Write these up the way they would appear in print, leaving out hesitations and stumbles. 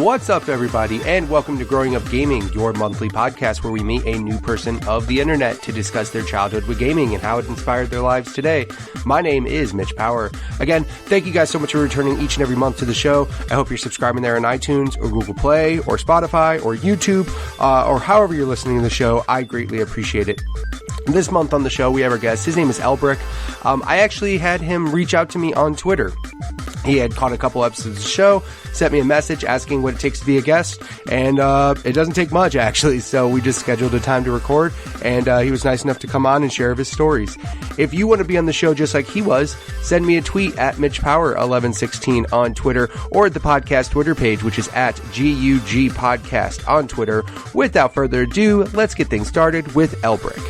What's up, everybody, and welcome to Growing Up Gaming, your monthly podcast where we meet a new person of the internet to discuss their childhood with gaming and how it inspired their lives today. My name is Mitch Power. Again, thank you guys so much for returning each and every month to the show. I hope you're subscribing there on iTunes or Google Play or Spotify or YouTube or however you're listening to the show. I greatly appreciate it. This month on the show, we have our guest. His name is Elberik. I actually had him reach out to me on Twitter. He had caught a couple episodes of the show, sent me a message asking what it takes to be a guest, and it doesn't take much, actually, so we just scheduled a time to record, and he was nice enough to come on and share his stories. If you want to be on the show just like he was, send me a tweet at MitchPower1116 on Twitter, or at the podcast Twitter page, which is at GUG Podcast on Twitter. Without further ado, let's get things started with Elberik.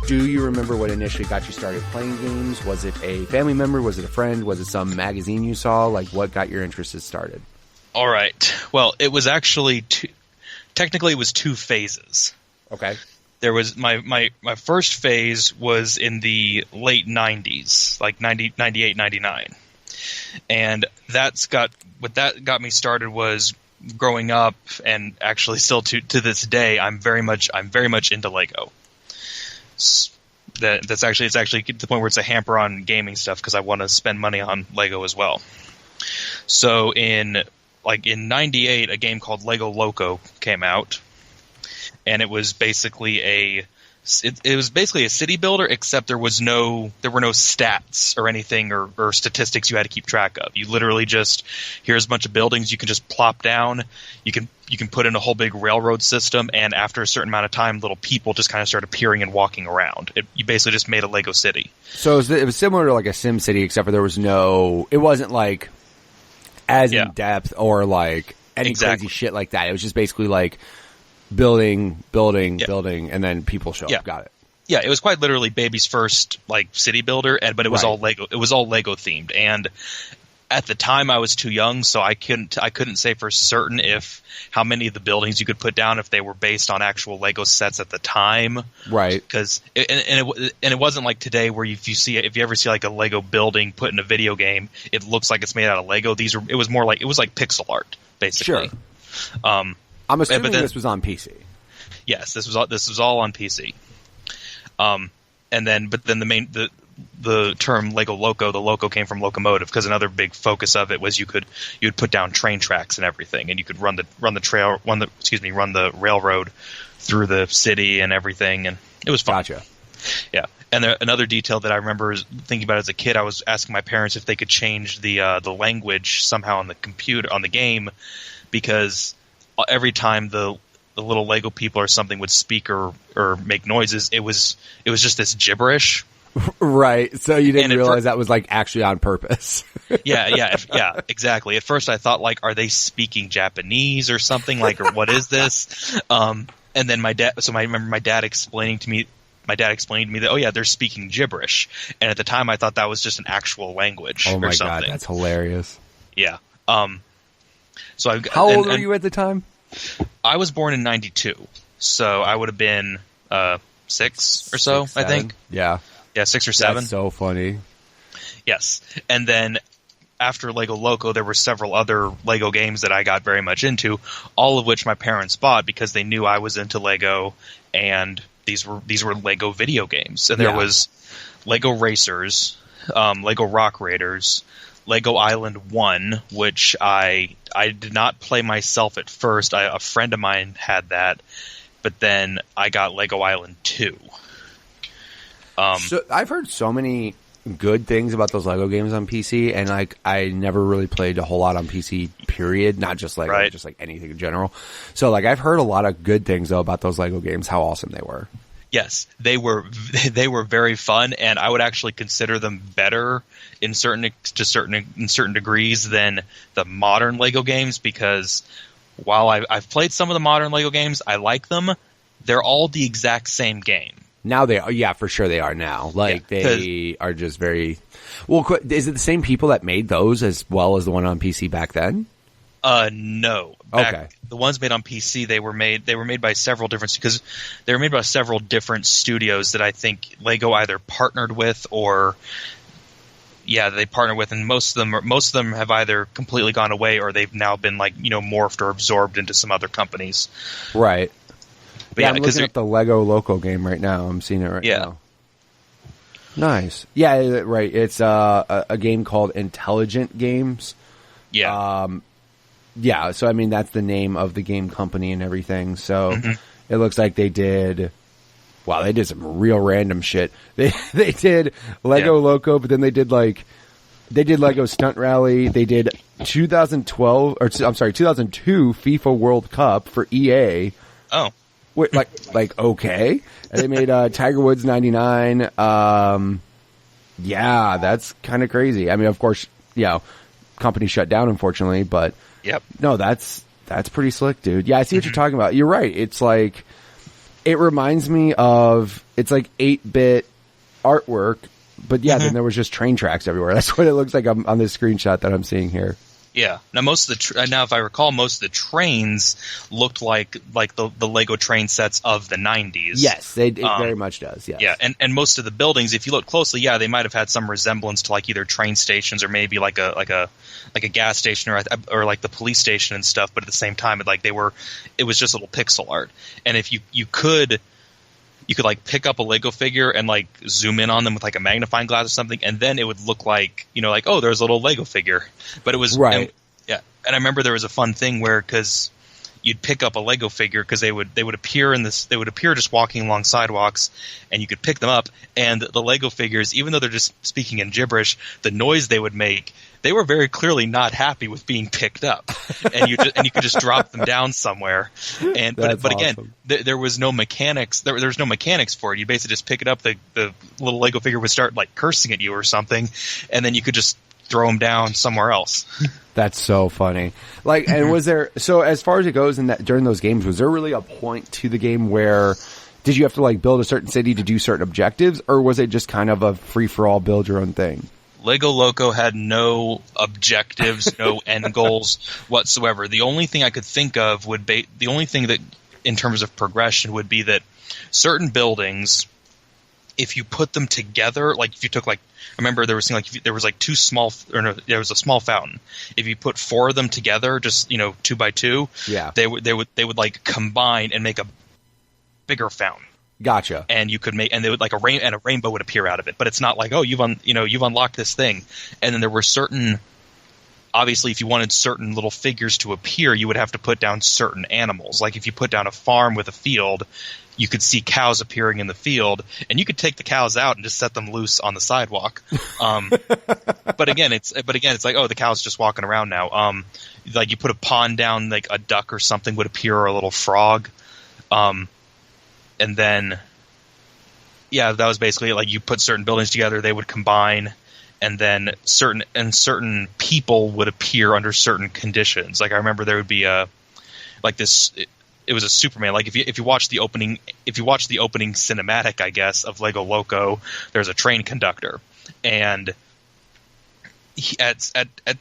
Do you remember what initially got you started playing games? Was it a family member? Was it a friend? Was it some magazine you saw? Like, what got your interest started? All right. Well, it was actually technically it was two phases. Okay. There was my first phase was in the late 90s, like 98, 99. And what got me started was growing up, and actually still to this day, I'm very much into Lego. It's actually to the point where it's a hamper on gaming stuff because I want to spend money on Lego as well. So in 98, a game called Lego Loco came out, and it was basically a city builder, except there were no stats or anything or statistics you had to keep track of. You literally just, here's a bunch of buildings you can just plop down. You can put in a whole big railroad system, and after a certain amount of time, little people just kind of start appearing and walking around. You basically just made a Lego city. So it was similar to like a Sim City, except for it wasn't like as in depth or like any crazy shit like that. It was just basically like building, and then people show up. Got it. Yeah, it was quite literally baby's first like city builder, but it was all Lego. It was all Lego themed, and at the time I was too young, so I couldn't say for certain how many of the buildings you could put down if they were based on actual Lego sets at the time. Right. Because it wasn't like today where if you ever see like a Lego building put in a video game, it looks like it's made out of Lego. It was like pixel art basically. Sure. I'm assuming this was on PC. Yes, this was all on PC. The term Lego Loco, the Loco came from locomotive, because another big focus of it was you'd put down train tracks and everything, and you could run the railroad through the city and everything, and it was fun. Gotcha. Yeah. And another detail that I remember thinking about as a kid, I was asking my parents if they could change the language somehow on the computer, on the game, because every time the little Lego people or something would speak or make noises, it was just this gibberish. Right. So you didn't realize that was like actually on purpose. Yeah, exactly. At first I thought, like, are they speaking Japanese or something, like, or what is this? And then I remember my dad explaining to me that, oh yeah, they're speaking gibberish. And at the time I thought that was just an actual language or something. Oh my God, that's hilarious. Yeah. How old were you at the time? I was born in 92, so I would have been 6 or so, 6, I think. Yeah. Yeah, 6 or 7. That's so funny. Yes. And then after Lego Loco, there were several other Lego games that I got very much into, all of which my parents bought because they knew I was into Lego, and these were Lego video games. And there was Lego Racers, Lego Rock Raiders, Lego Island 1, which I did not play myself at first. A friend of mine had that, but then I got Lego Island 2. So I've heard so many good things about those Lego games on PC, and like I never really played a whole lot on PC, period. Not just Lego, just like anything in general. So like I've heard a lot of good things though about those Lego games, how awesome they were. Yes, they were very fun, and I would actually consider them better in certain degrees than the modern Lego games, because while I've played some of the modern Lego games, I like them. They're all the exact same game. Now they are, yeah, for sure they are now. Like, they are just very... Well, is it the same people that made those as well as the one on PC back then? No. Okay. The ones made on PC, they were made by several different... Because they were made by several different studios that I think Lego either partnered with or Yeah, they partner with, and most of them have either completely gone away or they've now been like, morphed or absorbed into some other companies. Right. But yeah, I'm looking up the Lego Loco game right now. I'm seeing it right now. Nice. Yeah, right. It's a game called Intelligent Games. Yeah. Yeah, so I mean that's the name of the game company and everything. So it looks like they did. Wow, they did some real random shit. They did Lego Loco, but then they did Lego Stunt Rally. They did 2002 FIFA World Cup for EA. Oh, wait, like okay. And they made Tiger Woods '99. Yeah, that's kind of crazy. I mean, of course, company shut down unfortunately, but no, that's pretty slick, dude. Yeah, I see what you're talking about. You're right. It's like. It reminds me of, it's like 8-bit artwork, but then there was just train tracks everywhere. That's what it looks like on this screenshot that I'm seeing here. Yeah. Now most of now if I recall, most of the trains looked like the Lego train sets of the 90s. Yes, it very much does. Yes. Yeah, and most of the buildings, if you look closely, they might have had some resemblance to like either train stations or maybe like a gas station or like the police station and stuff. But at the same time, it was just a little pixel art. And if you could like pick up a Lego figure and like zoom in on them with like a magnifying glass or something, and then it would look like, like, oh, there's a little Lego figure. But it was right. And I remember there was a fun thing where, because you'd pick up a Lego figure, because they would appear just walking along sidewalks, and you could pick them up, and the Lego figures, even though they're just speaking in gibberish, the noise they would make, they were very clearly not happy with being picked up, and you could just drop them down somewhere. And but again, awesome. There was no mechanics. There was no mechanics for it. You basically just pick it up. The little Lego figure would start like cursing at you or something, and then you could just throw them down somewhere else. That's so funny. Like, and was there, so as far as it goes in that during those games, was there really a point to the game where did you have to like build a certain city to do certain objectives, or was it just kind of a free for all, build your own thing? Lego Loco had no objectives, no end goals whatsoever. The only thing I could think of would be the only thing that, in terms of progression, would be that certain buildings, if you put them together, like if you took like, I remember there was two small, there was a small fountain. If you put 4 of them together, just 2 by 2, they would like combine and make a bigger fountain. Gotcha. And you could make, and they would like a rainbow would appear out of it. But it's not like, oh, you've unlocked this thing. And then there were certain, obviously, if you wanted certain little figures to appear, you would have to put down certain animals. Like if you put down a farm with a field, you could see cows appearing in the field, and you could take the cows out and just set them loose on the sidewalk. But again, it's like, oh, the cow's just walking around now. Like you put a pond down, like a duck or something would appear, or a little frog. And then, that was basically like you put certain buildings together, they would combine, and then certain people would appear under certain conditions. Like I remember there would be it was a Superman. Like if you watch the opening cinematic, I guess, of Lego Loco, there's a train conductor, and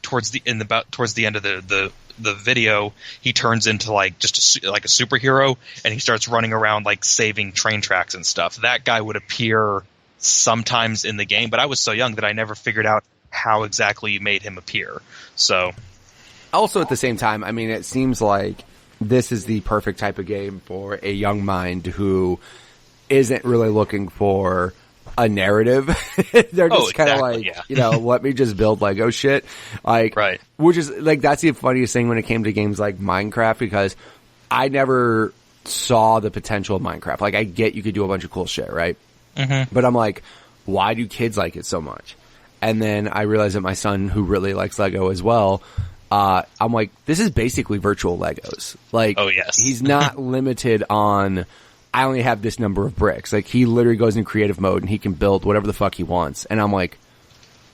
towards the end of the video, he turns into like just like a superhero, and he starts running around like saving train tracks and stuff. That guy would appear sometimes in the game, but I was so young that I never figured out how exactly you made him appear. So, also at the same time, I mean, it seems like this is the perfect type of game for a young mind who isn't really looking for a narrative. They're just kind of like, let me just build Lego shit. Like, right. Which is like, that's the funniest thing when it came to games like Minecraft, because I never saw the potential of Minecraft. Like, I get you could do a bunch of cool shit, right? Mm-hmm. But I'm like, why do kids like it so much? And then I realized that my son, who really likes Lego as well, I'm like, this is basically virtual Legos. Like, oh, yes. He's not limited on, I only have this number of bricks. Like, he literally goes in creative mode and he can build whatever the fuck he wants. And I'm like,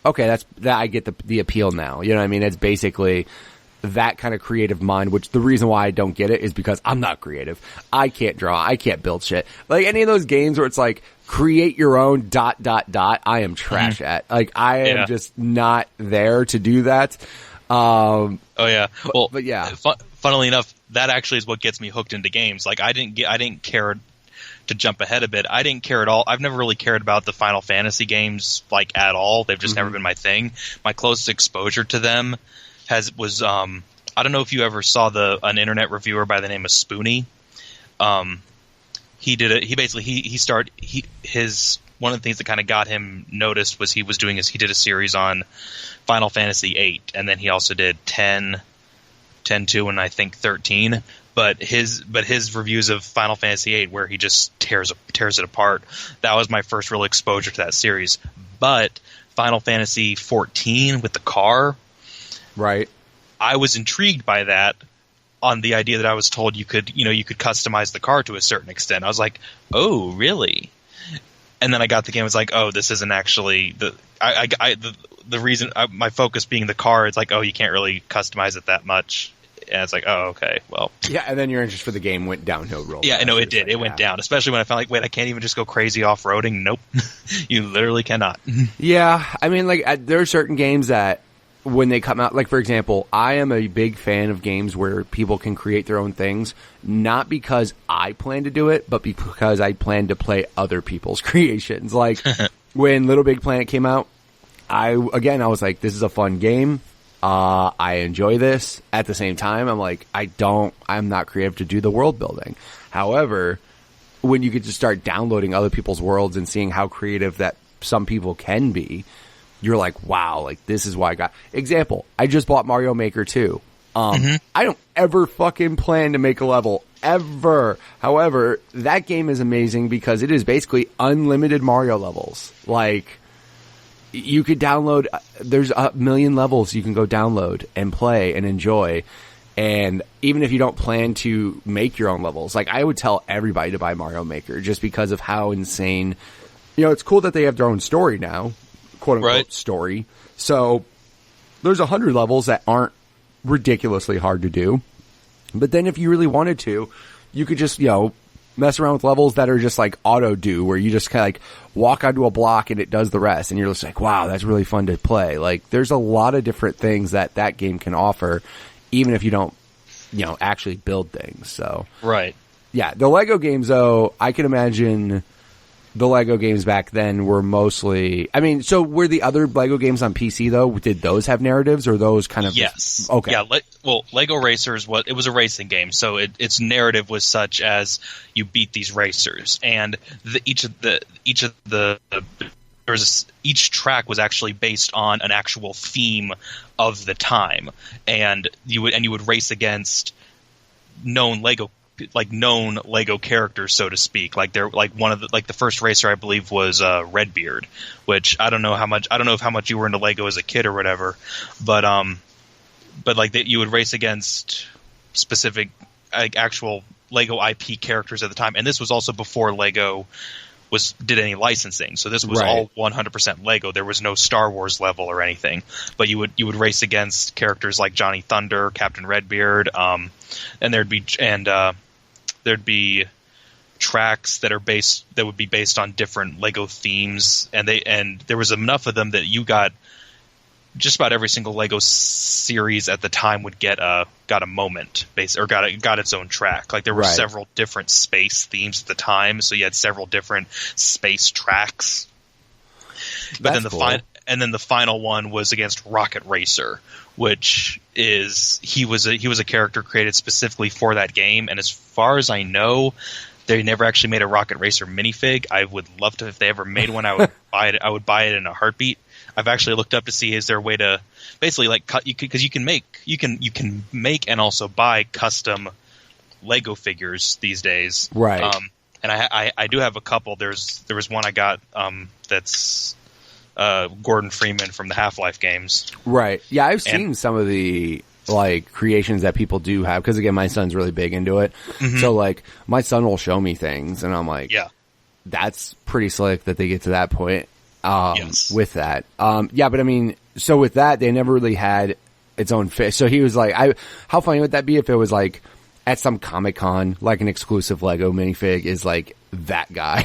okay, I get the appeal now. You know what I mean? It's basically that kind of creative mind, which the reason why I don't get it is because I'm not creative. I can't draw. I can't build shit. Like, any of those games where it's like, create your own ... I am trash at. Like, I am just not there to do that. Oh yeah. But yeah. Funnily enough, that actually is what gets me hooked into games. Like I didn't care to jump ahead a bit, I didn't care at all. I've never really cared about the Final Fantasy games like at all. They've just never been my thing. My closest exposure to them was I don't know if you ever saw an internet reviewer by the name of Spoony. He did it. One of the things that kind of got him noticed was he did a series on Final Fantasy VIII, and then he also did 10, 10-2, and I think 13. But his reviews of Final Fantasy VIII, where he just tears it apart, that was my first real exposure to that series. But Final Fantasy 14 with the car, right? I was intrigued by that, on the idea that I was told you could customize the car to a certain extent. I was like, oh, really? And then I got the game. It's like, oh, this isn't actually the reason. My focus being the car. It's like, oh, you can't really customize it that much. And it's like, oh, okay, well. Yeah, and then your interest for the game went downhill real fast. Yeah, no, it did. Like, it went down, especially when I found like, wait, I can't even just go crazy off-roading. Nope. You literally cannot. Yeah, I mean, like, there are certain games that when they come out, like, for example, I am a big fan of games where people can create their own things, not because I plan to do it, but because I plan to play other people's creations. Like, when Little Big Planet came out, I was like, this is a fun game. I enjoy this. At the same time, I'm like, I'm not creative to do the world building. However, when you get to start downloading other people's worlds and seeing how creative that some people can be, you're like, wow, like, this is why I got... Example, I just bought Mario Maker 2. I don't ever fucking plan to make a level, ever. However, that game is amazing because it is basically unlimited Mario levels. Like, you could download... There's a million levels you can go download and play and enjoy. And even if you don't plan to make your own levels, like, I would tell everybody to buy Mario Maker just because of how insane... it's cool that they have their own story now. Quote-unquote story. So there's 100 levels that aren't ridiculously hard to do. But then if you really wanted to, you could just, mess around with levels that are just like auto-do, where you just kind of like walk onto a block and it does the rest. And you're just like, wow, that's really fun to play. Like, there's a lot of different things that game can offer, even if you don't, actually build things. So, right. Yeah. The Lego games, though, I can imagine... The Lego games back then were mostly... I mean, so were the other Lego games on PC, though? Did those have narratives, or those kind of... Yes. Okay. Yeah, Lego Racers, it was a racing game, so its narrative was such as you beat these racers. And each track was actually based on an actual theme of the time. And you would race against known Lego characters, so to speak. Like, they're like the first racer, I believe, was Redbeard, which I don't know how much you were into Lego as a kid or whatever, but like that you would race against specific actual Lego IP characters at the time. And this was also before Lego did any licensing, so this was all 100% Lego. There was no Star Wars level or anything, but you would race against characters like Johnny Thunder, Captain Redbeard, and there'd be tracks that would be based on different Lego themes, and there was enough of them that you got just about every single Lego series at the time would got a moment got its own track. Like, there were several different space themes at the time, so you had several different space tracks. But then the final one was against Rocket Racer, which is he was a character created specifically for that game, and as far as I know, they never actually made a Rocket Racer minifig. I would love to. If they ever made one, I would buy it. I would buy it in a heartbeat. I've actually looked up to see, is there a way to basically like cut, because you can make and also buy custom Lego figures these days, right? And I do have a couple. There was one I got that's Gordon Freeman from the Half-Life games, right? Yeah, I've seen some of the like creations that people do have, because again, my son's really big into it. So like, my son will show me things, and I'm like, yeah, that's pretty slick that they get to that point. With that. Yeah, but I mean, so with that, they never really had its own fish. So he was like, how funny would that be if it was like at some Comic-Con, like an exclusive Lego minifig is like that guy?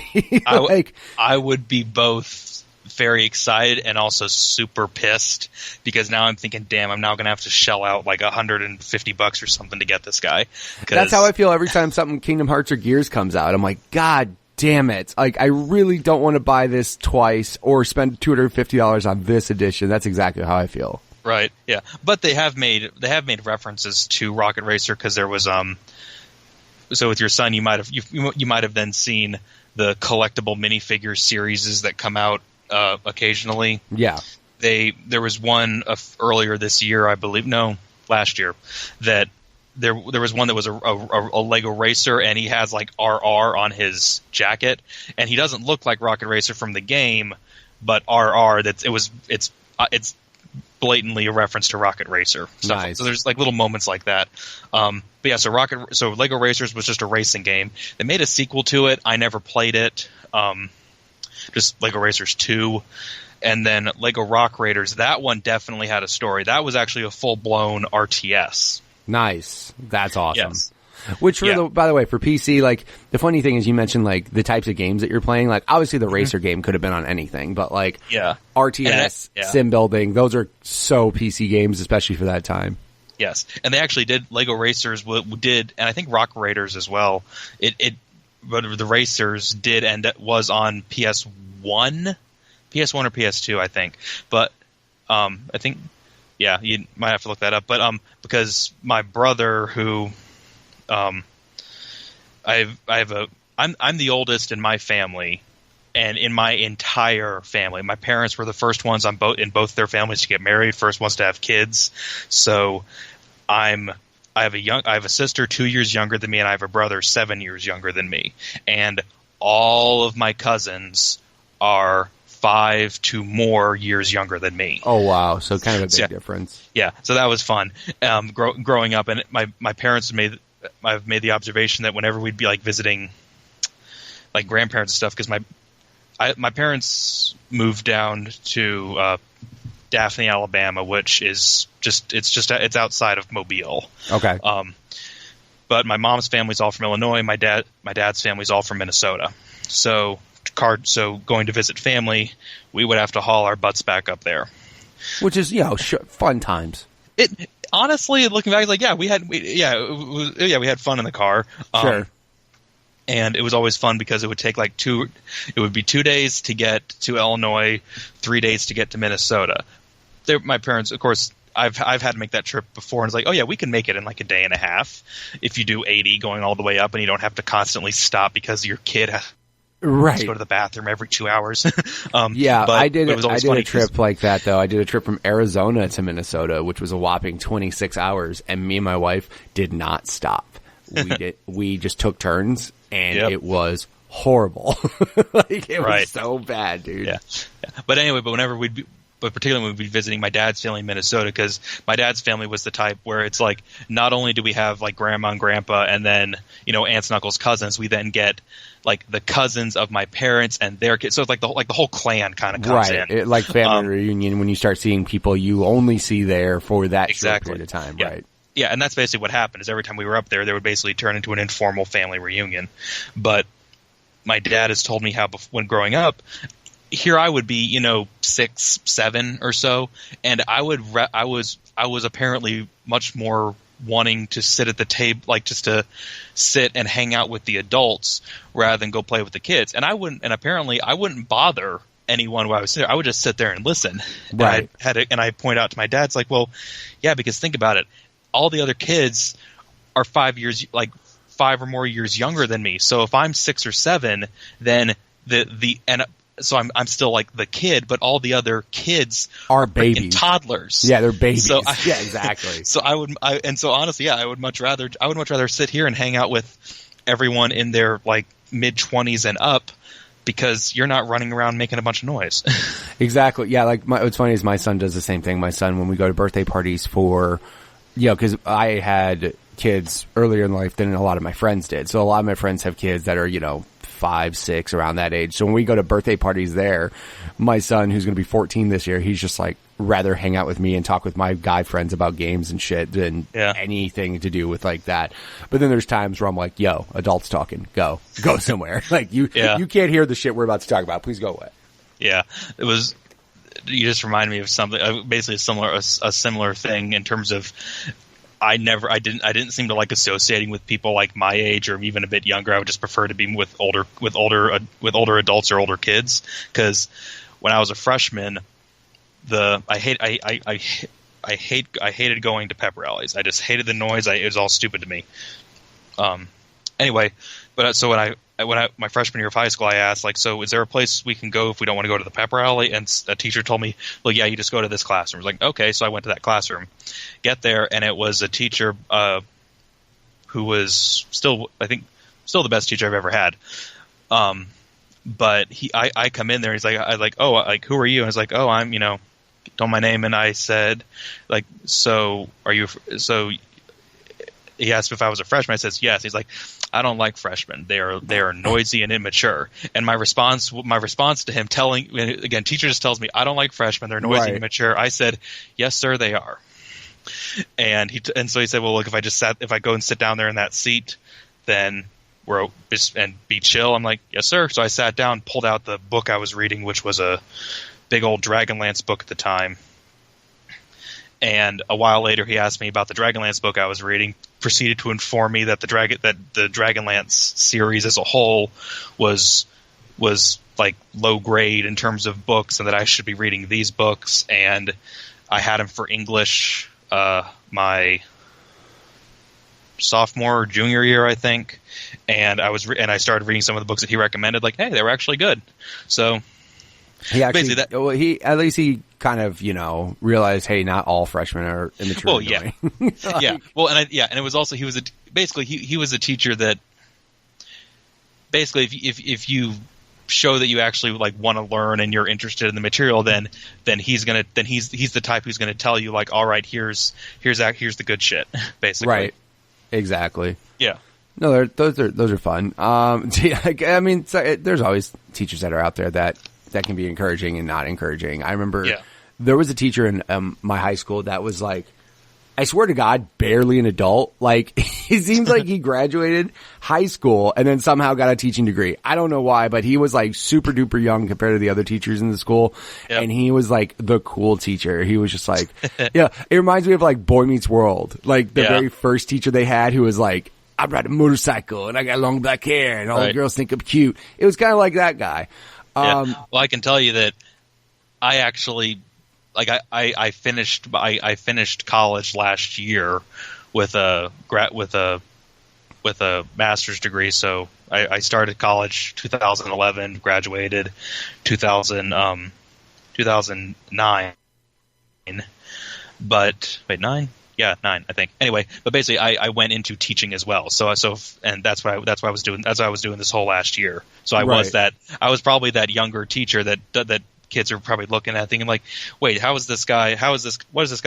I would be both very excited and also super pissed, because now I'm thinking, damn, I'm now going to have to shell out like $150 or something to get this guy. That's how I feel every time something Kingdom Hearts or Gears comes out. I'm like, God damn it. Like, I really don't want to buy this twice or spend $250 on this edition. That's exactly how I feel. Right. Yeah. But they have made references to Rocket Racer because there was so with your son you might have then seen the collectible minifigure series that come out occasionally. Yeah. There was one earlier this year, I believe. No, last year. That there was one that was a Lego Racer, and he has like RR on his jacket, and he doesn't look like Rocket Racer from the game, but RR. It's blatantly a reference to Rocket Racer. Nice. So there's like little moments like that. But yeah, so Lego Racers was just a racing game. They made a sequel to it. I never played it. Just Lego Racers 2. And then Lego Rock Raiders, that one definitely had a story. That was actually a full-blown RTS. Nice. That's awesome. Yes. Which, by the way, for PC, like, the funny thing is you mentioned, like, the types of games that you're playing. Like, obviously the racer game could have been on anything, but, like, RTS, sim building, those are so PC games, especially for that time. Yes. And they actually did, Lego Racers did, and I think Rock Raiders as well, but the Racers did, and it was on PS1 or PS2, I think. But I think, yeah, you might have to look that up. But because my brother, who I'm the oldest in my family, and in my entire family, my parents were the first ones in both their families to get married, first ones to have kids. So I have a sister 2 years younger than me, and I have a brother 7 years younger than me, and all of my cousins are 5 to more years younger than me. Oh wow! So kind of a big difference. Yeah, so that was fun. Growing up, and my parents I've made the observation that whenever we'd be like visiting, like grandparents and stuff, because my parents moved down to Daphne, Alabama, which is it's outside of Mobile. Okay. But my mom's family's all from Illinois. My dad's family's all from Minnesota. So going to visit family, we would have to haul our butts back up there. Which is, fun times. It honestly, looking back, like we had fun in the car. Sure. And it was always fun because it would take it would be 2 days to get to Illinois, 3 days to get to Minnesota. My parents, of course, I've had to make that trip before, and it's like, oh yeah, we can make it in like a day and a half if you do 80 going all the way up, and you don't have to constantly stop because your kid has to go to the bathroom every 2 hours. I did a trip like that, though. I did a trip from Arizona to Minnesota, which was a whopping 26 hours, and me and my wife did not stop. We just took turns, and it was horrible. It was so bad, dude. Yeah. But anyway, particularly when we'd be visiting my dad's family in Minnesota, because my dad's family was the type where it's like, not only do we have like grandma and grandpa and then, aunts and uncles, cousins, we then get like the cousins of my parents and their kids. So it's like the whole clan kind of comes in. Like family reunion, when you start seeing people you only see there for that short period of time, right? Yeah, and that's basically what happened, is every time we were up there, they would basically turn into an informal family reunion. But my dad has told me how when growing up, here I would be, 6, 7 or so, and I was apparently much more wanting to sit at the table, like just to sit and hang out with the adults rather than go play with the kids. And apparently I wouldn't bother anyone while I was there. I would just sit there and listen. Right. And I point out to my dad, it's like, well, yeah, because think about it. All the other kids are 5 or more years younger than me. So if I'm 6 or 7, then so I'm still like the kid, but all the other kids are babies, toddlers. Yeah, they're babies. So yeah, exactly. So honestly, I would much rather sit here and hang out with everyone in their like mid-20s and up, because you're not running around making a bunch of noise. Exactly. Yeah. Like what's funny is my son does the same thing. My son, when we go to birthday parties because I had kids earlier in life than a lot of my friends did. So a lot of my friends have kids that are, 5, 6, around that age. So when we go to birthday parties there, my son, who's going to be 14 this year, he's just like rather hang out with me and talk with my guy friends about games and shit than anything to do with like that. But then there's times where I'm like, yo, adults talking, go somewhere. Like you can't hear the shit we're about to talk about. Please go away. Yeah. You just remind me of something, basically a similar thing in terms of, I didn't seem to like associating with people like my age or even a bit younger. I would just prefer to be with older adults or older kids, because when I was a freshman, I hated going to pep rallies. I just hated the noise. It was all stupid to me. Anyway, but so when my freshman year of high school, I asked, like, so is there a place we can go if we don't want to go to the pep rally? And a teacher told me, well, yeah, you just go to this classroom. I was like, okay. So I went to that classroom, get there, and it was a teacher who was still the best teacher I've ever had. But I come in there, and he's like, oh, like, who are you? And I was like, oh, I'm, told my name, and I said, like, so are you? So he asked if I was a freshman. I says yes. He's like, I don't like freshmen. They are noisy and immature. And my response to him again, teacher just tells me I don't like freshmen. They're noisy and immature. I said, yes, sir, they are. And so he said, well, look, if I go and sit down there in that seat, then and be chill. I'm like, yes, sir. So I sat down, pulled out the book I was reading, which was a big old Dragonlance book at the time. And a while later, he asked me about the Dragonlance book I was reading, proceeded to inform me that the Dragonlance series as a whole was like low grade in terms of books, and that I should be reading these books. And I had him for English my sophomore or junior year, I think. And I started reading some of the books that he recommended. Like, hey, they were actually good. So he actually, he kind of, realized, hey, not all freshmen are immature. Well, yeah. Yeah. Well, and it was also, he was a teacher that basically if you show that you actually like want to learn and you're interested in the material, then he's the type who's going to tell you, like, all right, here's the good shit, basically. Right. Exactly. Yeah. No, those are fun. I mean, there's always teachers that are out there that can be encouraging and not encouraging. I remember there was a teacher in my high school that was like, I swear to God, barely an adult. Like, it seems like he graduated high school and then somehow got a teaching degree. I don't know why, but he was like super duper young compared to the other teachers in the school. Yep. And he was like the cool teacher. He was just like, yeah, it reminds me of like Boy Meets World. Like the very first teacher they had who was like, I ride a motorcycle and I got long black hair and all the girls think I'm cute. It was kind of like that guy. Well, I can tell you that I actually, like, I finished college last year with a master's degree. So I started college 2011, graduated 2009. But wait, 9? Yeah, 9, I think. Anyway, but basically, I went into teaching as well. And that's what I was doing this whole last year. So I was probably that younger teacher that kids are probably looking at thinking like, wait, what is this guy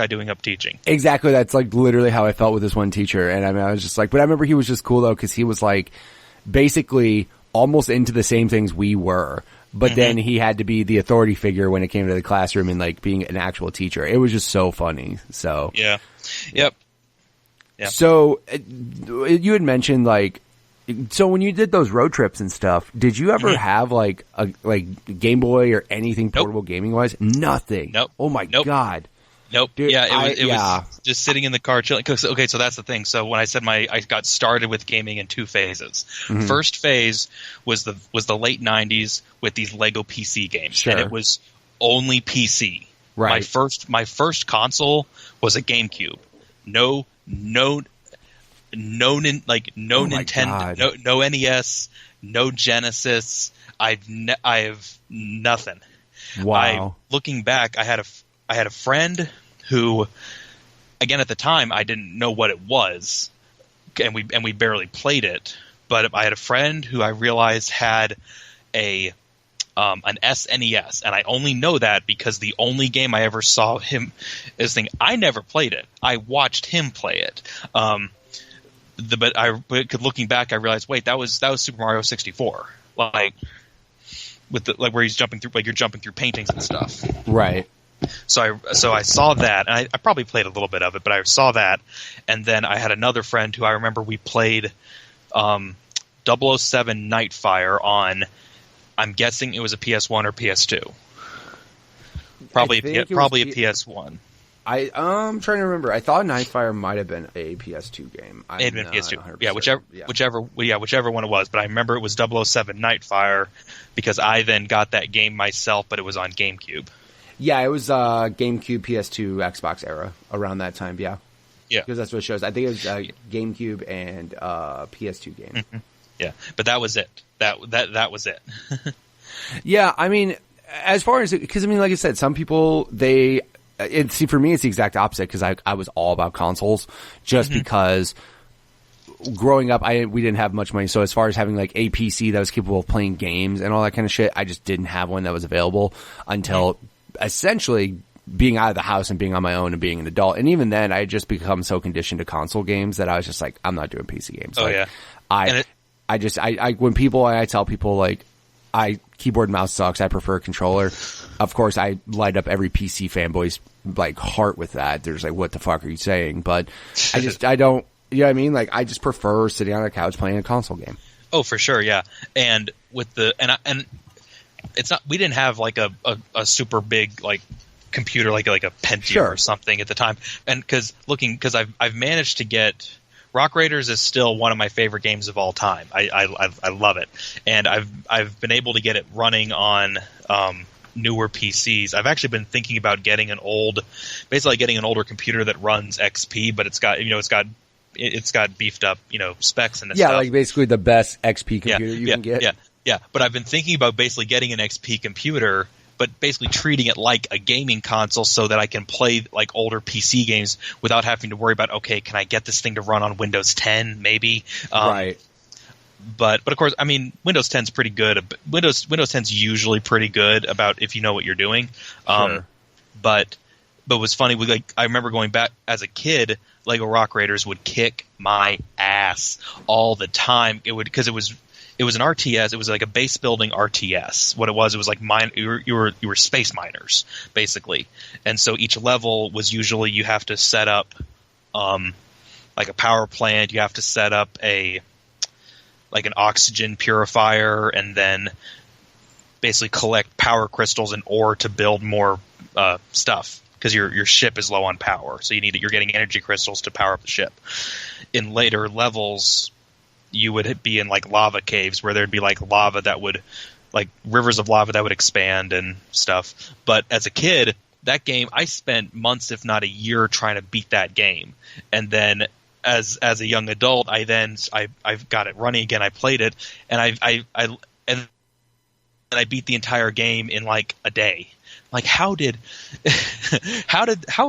doing up teaching? Exactly. That's like literally how I felt with this one teacher. And I mean, I was just like, but I remember he was just cool though, because he was like basically almost into the same things we were. But then he had to be the authority figure when it came to the classroom and like being an actual teacher. It was just so funny. So yeah. Yep. Yeah. So you had mentioned like, so when you did those road trips and stuff, did you ever have like a Game Boy or anything portable gaming wise? Nothing. Nope. Oh my God. Nope. Dude, it was just sitting in the car chilling. Okay, so that's the thing. So when I said I got started with gaming in 2 phases. First phase was the late 90s with these Lego PC games, sure. And it was only PC. Right. My first console was a GameCube. No Nintendo, no NES, no Genesis. I have nothing. Wow. Looking back, I had a friend who, again, at the time I didn't know what it was, and we barely played it. But I had a friend who I realized had an SNES, and I only know that because the only game I ever saw him is thing. I never played it. I watched him play it. But looking back, I realized, wait, that was Super Mario 64, like where he's jumping through, like you're jumping through paintings and stuff. Right. So I saw that, and I probably played a little bit of it, but I saw that, and then I had another friend who I remember we played 007 Nightfire on, I'm guessing it was a PS1 or PS2. Probably a PS1. I'm trying to remember. I thought Nightfire might have been a PS2 game. It had been PS2. Yeah, whichever one it was. But I remember it was 007 Nightfire because I then got that game myself, but it was on GameCube. Yeah, it was GameCube, PS2, Xbox era around that time. Yeah, because that's what it shows. I think it was GameCube and PS2 game. Mm-hmm. Yeah, but that was it. That was it. Yeah, I mean, as far as because I mean, like I said, some people see, for me, it's the exact opposite because I was all about consoles just because growing up, we didn't have much money. So as far as having like a PC that was capable of playing games and all that kind of shit, I just didn't have one that was available until essentially being out of the house and being on my own and being an adult. And even then, I had just become so conditioned to console games that I was just like, I'm not doing PC games. When I tell people like, keyboard and mouse sucks. I prefer a controller. Of course, I light up every PC fanboy's like heart with that. There's like, what the fuck are you saying? But I don't. You know what I mean? Like, I just prefer sitting on a couch playing a console game. Oh, for sure, yeah. And with and it's not. We didn't have like a super big like computer like a Pentium or something at the time. And because I've managed to get. Rock Raiders is still one of my favorite games of all time. I love it, and I've been able to get it running on newer PCs. I've actually been thinking about getting an older computer that runs XP, but it's got beefed up specs and stuff. Like basically the best XP computer you can get. Yeah. But I've been thinking about basically getting an XP computer, but basically treating it like a gaming console so that I can play like older PC games without having to worry about, okay, can I get this thing to run on Windows 10 maybe? Right. But of course, I mean, Windows 10's pretty good. Windows 10's usually pretty good about if you know what you're doing. Sure. But what's funny, I remember going back as a kid, Lego Rock Raiders would kick my ass all the time. Because it was an RTS. It was like a base building RTS. What it was like you were space miners basically, and so each level was usually you have to set up like a power plant. You have to set up an oxygen purifier, and then basically collect power crystals and ore to build more stuff because your ship is low on power. So you're getting energy crystals to power up the ship. In later levels, you would be in like lava caves where there'd be like lava that would like rivers of lava that would expand and stuff. But as a kid, that game, I spent months, if not a year, trying to beat that game. And then as a young adult, I got it running again. I played it, and I beat the entire game in like a day. Like, how is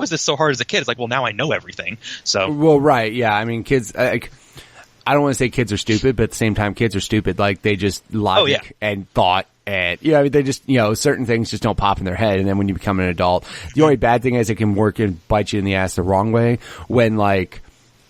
this so hard as a kid? It's like, well, now I know everything. So, well, right, yeah. I mean, kids. I don't want to say kids are stupid, but at the same time, kids are stupid. Like, they just logic and thought, and they just certain things just don't pop in their head. And then when you become an adult, the only bad thing is it can work and bite you in the ass the wrong way when like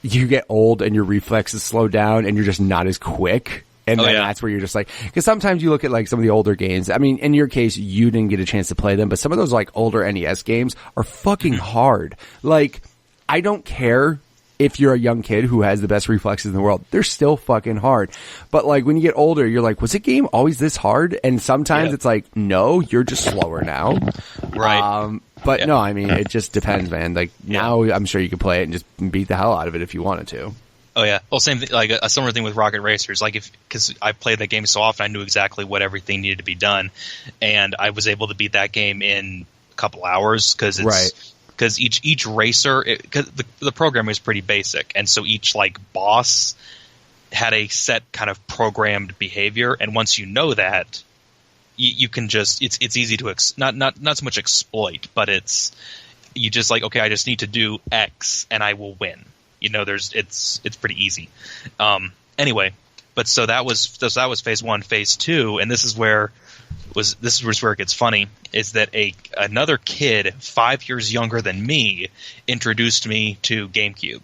you get old and your reflexes slow down and you're just not as quick. And then that's where you're just like, because sometimes you look at like some of the older games. I mean, in your case, you didn't get a chance to play them, but some of those like older NES games are fucking hard. Like, I don't care if you're a young kid who has the best reflexes in the world, they're still fucking hard. But like when you get older, you're like, was the game always this hard? And sometimes it's like, no, you're just slower now. Right. But no, I mean, it just depends, man. Like now I'm sure you could play it and just beat the hell out of it if you wanted to. Oh yeah. Well, same thing, like a similar thing with Rocket Racers. Like because I played that game so often, I knew exactly what everything needed to be done. And I was able to beat that game in a couple hours because it's, right. Because each racer, because the program is pretty basic, and so each like boss had a set kind of programmed behavior, and once you know that, you can just it's easy to not so much exploit, but you just like, okay, I just need to do X and I will win. It's pretty easy. Anyway, but so that was phase one. Phase two, and this is where it gets funny, is that another kid 5 years younger than me introduced me to GameCube.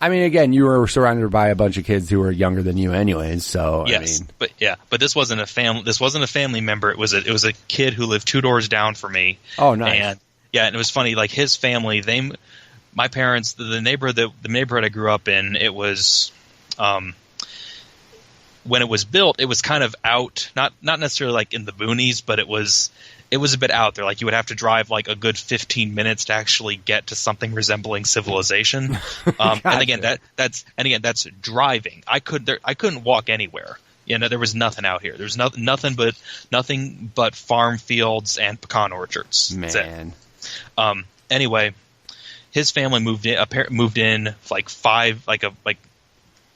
I mean, again, you were surrounded by a bunch of kids who were younger than you anyways, so yes, I mean, but this wasn't a family member. It was a kid who lived 2 doors down from me. Oh, nice. And it was funny, like his family, my parents, the neighborhood I grew up in, it was when it was built, it was kind of out, not necessarily like in the boonies, but it was it was a bit out there. Like you would have to drive like a good 15 minutes to actually get to something resembling civilization. Gotcha. And again, that's driving. I couldn't walk anywhere. You know, there was nothing out here. There's nothing but farm fields and pecan orchards. Man. Anyway, his family moved in like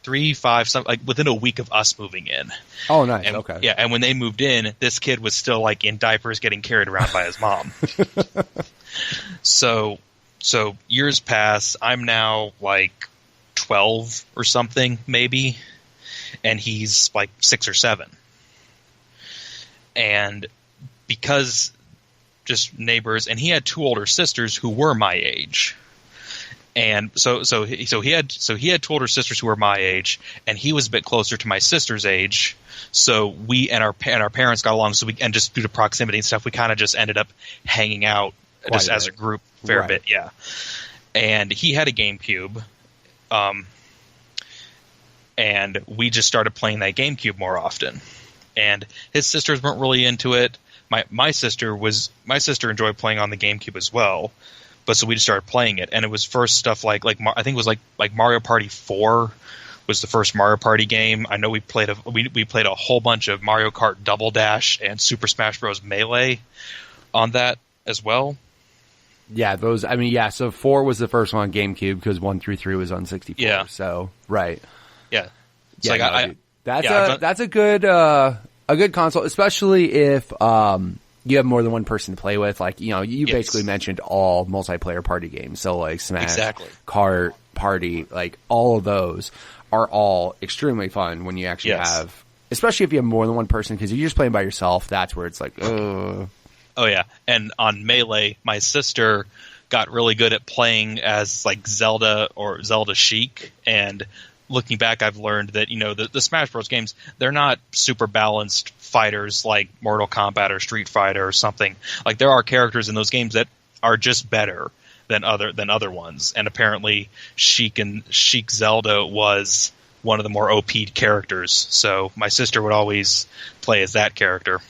3, 5, something like within a week of us moving in. Oh, nice. And, okay. Yeah, and when they moved in, this kid was still like in diapers, getting carried around by his mom. So years pass. I'm now like 12 or something, maybe, and he's like 6 or 7. And because just neighbors, and he had 2 older sisters who were my age. And so he had 2 older sisters who were my age, and he was a bit closer to my sister's age. So we and our parents got along. So and just due to proximity and stuff, we kind of just ended up hanging out just as a group a fair bit, yeah. And he had a GameCube, and we just started playing that GameCube more often. And his sisters weren't really into it. My sister enjoyed playing on the GameCube as well. But so we just started playing it, and it was first stuff like I think it was like Mario Party 4 was the first Mario Party game. I know we played a whole bunch of Mario Kart Double Dash and Super Smash Bros. Melee on that as well. Yeah, those. I mean, yeah. So 4 was the first one on GameCube because 1 through 3 was on 64. Yeah. So right. Yeah. So yeah. That's a good console, especially if you have more than one person to play with. Like, you know, you basically mentioned all multiplayer party games. So like Smash, Kart, Party, like all of those are all extremely fun when you actually have, especially if you have more than one person, because if you're just playing by yourself, that's where it's like, Oh yeah. And on Melee, my sister got really good at playing as like Zelda or Zelda Sheik, and looking back, I've learned that, you know, the Smash Bros. Games, they're not super balanced fighters like Mortal Kombat or Street Fighter or something. Like, there are characters in those games that are just better than other ones. And apparently, Sheik Zelda was one of the more OP'd characters. So my sister would always play as that character.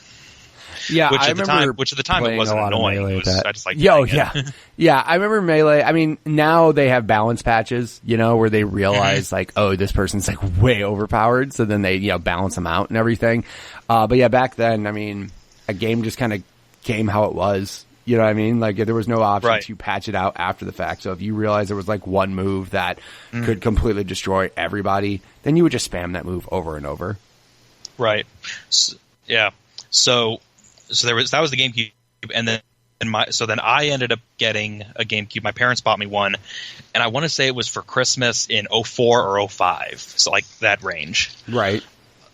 Yeah, which at the time it wasn't annoying. I just like yeah. I remember Melee. I mean, now they have balance patches, you know, where they realize like, oh, this person's like way overpowered, so then they, you know, balance them out and everything. But yeah, back then, I mean, a game just kind of came how it was. You know what I mean? Like, there was no option to patch it out after the fact. So if you realize there was like one move that could completely destroy everybody, then you would just spam that move over and over. Right. Yeah. So that was the GameCube, and then then I ended up getting a GameCube. My parents bought me one, and I want to say it was for Christmas in 04 or 05, so like that range. Right.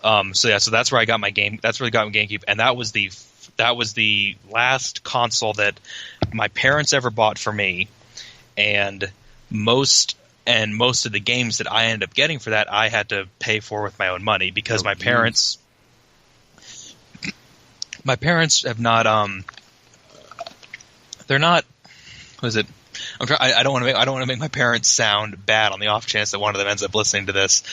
So that's where I got my game. That's where I got my GameCube, and that was the last console that my parents ever bought for me, and most of the games that I ended up getting for that I had to pay for with my own money, because my parents have not they're not, what is it? I don't want to make my parents sound bad on the off chance that one of them ends up listening to this.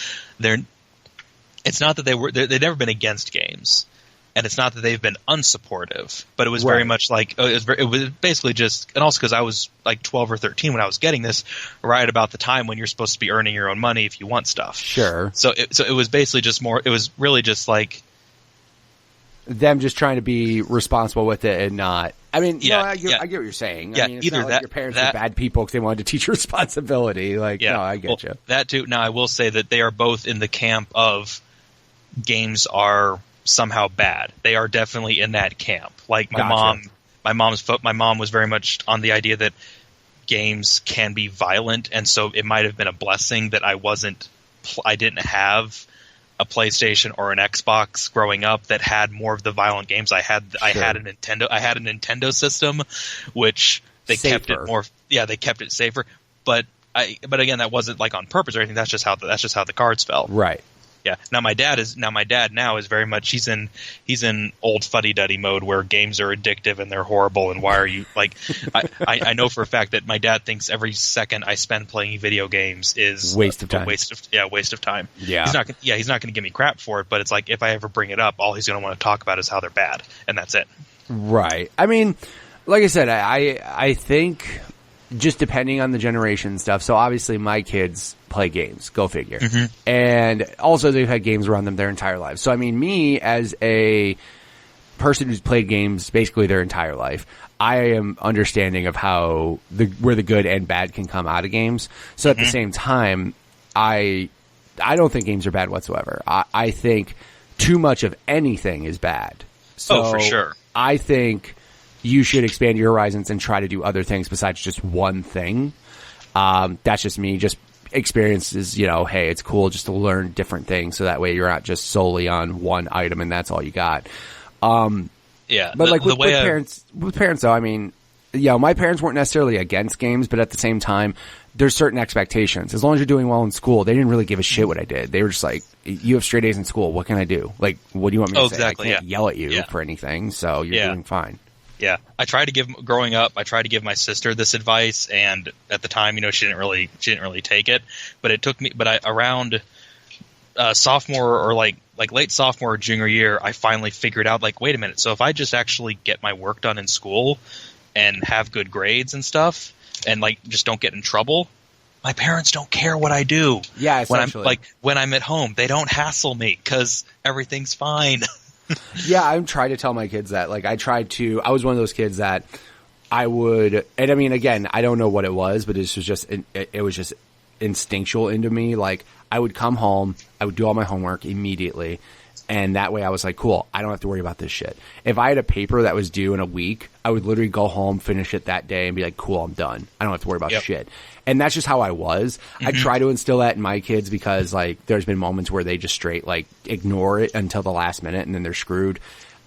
It's not that they've never been against games, and it's not that they've been unsupportive, but it was very much like it was basically just, and also because I was like 12 or 13 when I was getting this, right about the time when you're supposed to be earning your own money if you want stuff. Sure. So it was basically just more. It was really just like them just trying to be responsible with it and not. I mean, I get what you're saying. Yeah, I mean, it's either not like your parents were bad people because they wanted to teach you responsibility. Like, no, I get you. That too. Now, I will say that they are both in the camp of games are somehow bad. They are definitely in that camp. Like my mom was very much on the idea that games can be violent, and so it might have been a blessing that I didn't have a PlayStation or an Xbox growing up that had more of the violent games. I had a Nintendo system, which they kept it more. Yeah, they kept it safer. But again, that wasn't like on purpose or anything. That's just how the cards fell. Right. Yeah. Now my dad is very much, he's in old fuddy-duddy mode where games are addictive and they're horrible, and why are you like I know for a fact that my dad thinks every second I spend playing video games is waste of time. Waste of time. Yeah. He's not going to give me crap for it, but it's like if I ever bring it up, all he's going to want to talk about is how they're bad, and that's it. Right. I mean, like I said, I think just depending on the generation and stuff. So obviously my kids play games, go figure. And also they've had games around them their entire lives. So I mean, me as a person who's played games basically their entire life, I am understanding of how where the good and bad can come out of games. So at the same time, I don't think games are bad whatsoever. I think too much of anything is bad. So for sure. I think you should expand your horizons and try to do other things besides just one thing. That's just me. Just experiences, hey, it's cool just to learn different things so that way you're not just solely on one item and that's all you got. Yeah. But with parents though, I mean, my parents weren't necessarily against games, but at the same time, there's certain expectations. As long as you're doing well in school, they didn't really give a shit what I did. They were just like, you have straight A's in school. What can I do? Like, what do you want me to say? Exactly, I can't yell at you for anything, so you're doing fine. Yeah, growing up, I tried to give my sister this advice, and at the time, she didn't really take it. But it took me, around sophomore or like late sophomore or junior year, I finally figured out, like, wait a minute. So if I just actually get my work done in school and have good grades and stuff, and like just don't get in trouble, my parents don't care what I do. Yeah, essentially. When I'm at home, they don't hassle me because everything's fine. Yeah, I'm trying to tell my kids that. Like, I was one of those kids that I would, and I mean, again, I don't know what it was, but it was just instinctual into me. Like, I would come home, I would do all my homework immediately, and that way I was like, cool, I don't have to worry about this shit. If I had a paper that was due in a week, I would literally go home, finish it that day, and be like, cool, I'm done. I don't have to worry about shit. And that's just how I was. I try to instill that in my kids because, like, there's been moments where they just straight, like, ignore it until the last minute and then they're screwed.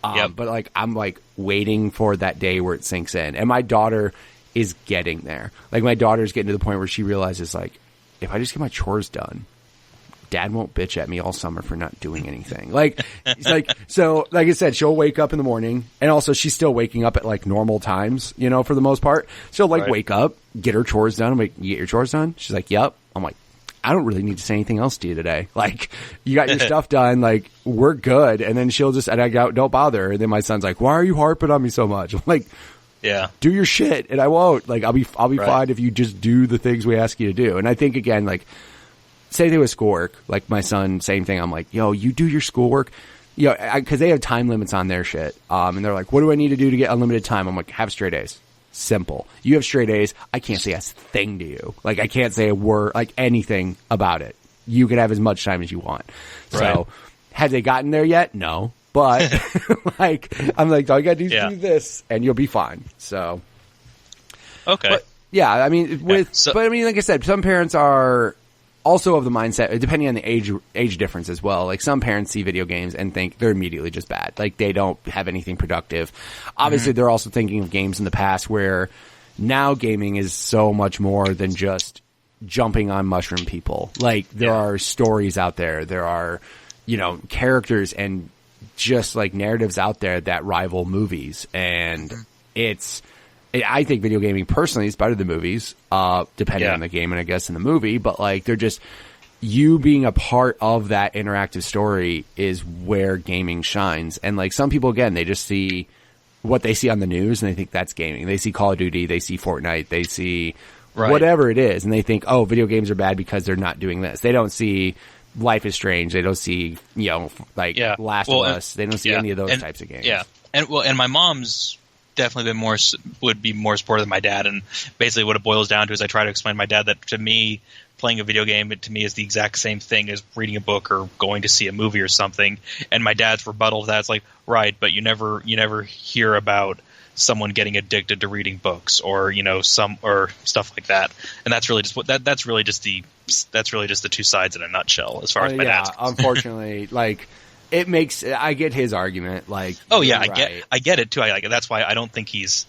But, like, I'm, like, waiting for that day where it sinks in. And my daughter is getting there. Like, my daughter's getting to the point where she realizes, like, if I just get my chores done, Dad won't bitch at me all summer for not doing anything. Like, it's like, so, like I said, she'll wake up in the morning, and also she's still waking up at like normal times, for the most part. She'll wake up, get her chores done. I'm like, you get your chores done? She's like, yep. I'm like, I don't really need to say anything else to you today. Like, you got your stuff done. Like, we're good. And then she'll just, and I go, don't bother. And then my son's like, why are you harping on me so much? I'm like, yeah, do your shit, and I won't. Like, I'll be fine if you just do the things we ask you to do. And I think, again, like, same thing with schoolwork. Like, my son, same thing. I'm like, yo, you do your schoolwork. Because they have time limits on their shit. And they're like, what do I need to do to get unlimited time? I'm like, have straight A's. Simple. You have straight A's. I can't say a thing to you. Like, I can't say a word, like, anything about it. You can have as much time as you want. Right. So, have they gotten there yet? No. But, like, I'm like, all you gotta do is do this, and you'll be fine. So. Okay. But, yeah, I mean, but I mean, like I said, some parents are also of the mindset, depending on the age difference as well. Like, some parents see video games and think they're immediately just bad. Like, they don't have anything productive. Obviously, they're also thinking of games in the past where now gaming is so much more than just jumping on mushroom people. Like, there are stories out there. There are, characters and just, like, narratives out there that rival movies. And I think video gaming personally is better than movies, depending on the game and I guess in the movie, but like, they're just, you being a part of that interactive story is where gaming shines. And like, some people, again, they just see what they see on the news and they think that's gaming. They see Call of Duty, they see Fortnite, they see whatever it is, and they think, oh, video games are bad because they're not doing this. They don't see Life is Strange. They don't see, Last of Us. They don't see any of those types of games. Yeah. And my mom's definitely would be more supportive than my dad, and basically what it boils down to is I try to explain to my dad that to me playing a video game to me is the exact same thing as reading a book or going to see a movie or something. And my dad's rebuttal to that is like, right, but you never hear about someone getting addicted to reading books or some or stuff like that. And that's really just that's really just the two sides in a nutshell as far as my dad's concerned. Unfortunately, like, it makes, I get his argument. Like, I get it too. That's why I don't think he's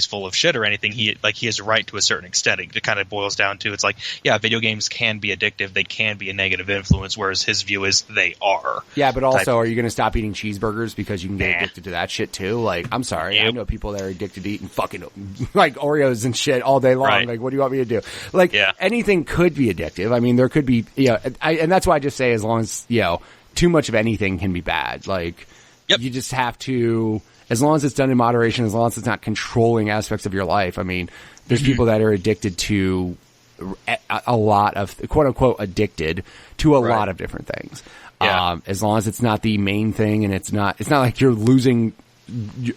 full of shit or anything. He has a right to a certain extent. It kind of boils down to, it's like, yeah, video games can be addictive. They can be a negative influence, whereas his view is they are. Yeah, but also, are you going to stop eating cheeseburgers because you can get addicted to that shit too? Like, I'm sorry, I know people that are addicted to eating fucking like Oreos and shit all day long. Right. Like, what do you want me to do? Like, anything could be addictive. I mean, there could be, and that's why I just say, as long as too much of anything can be bad. Like, You just have to, as long as it's done in moderation, as long as it's not controlling aspects of your life. I mean, there's people that are addicted to a lot of, quote unquote, addicted to a lot of different things. Yeah. As long as it's not the main thing, and it's not like you're losing,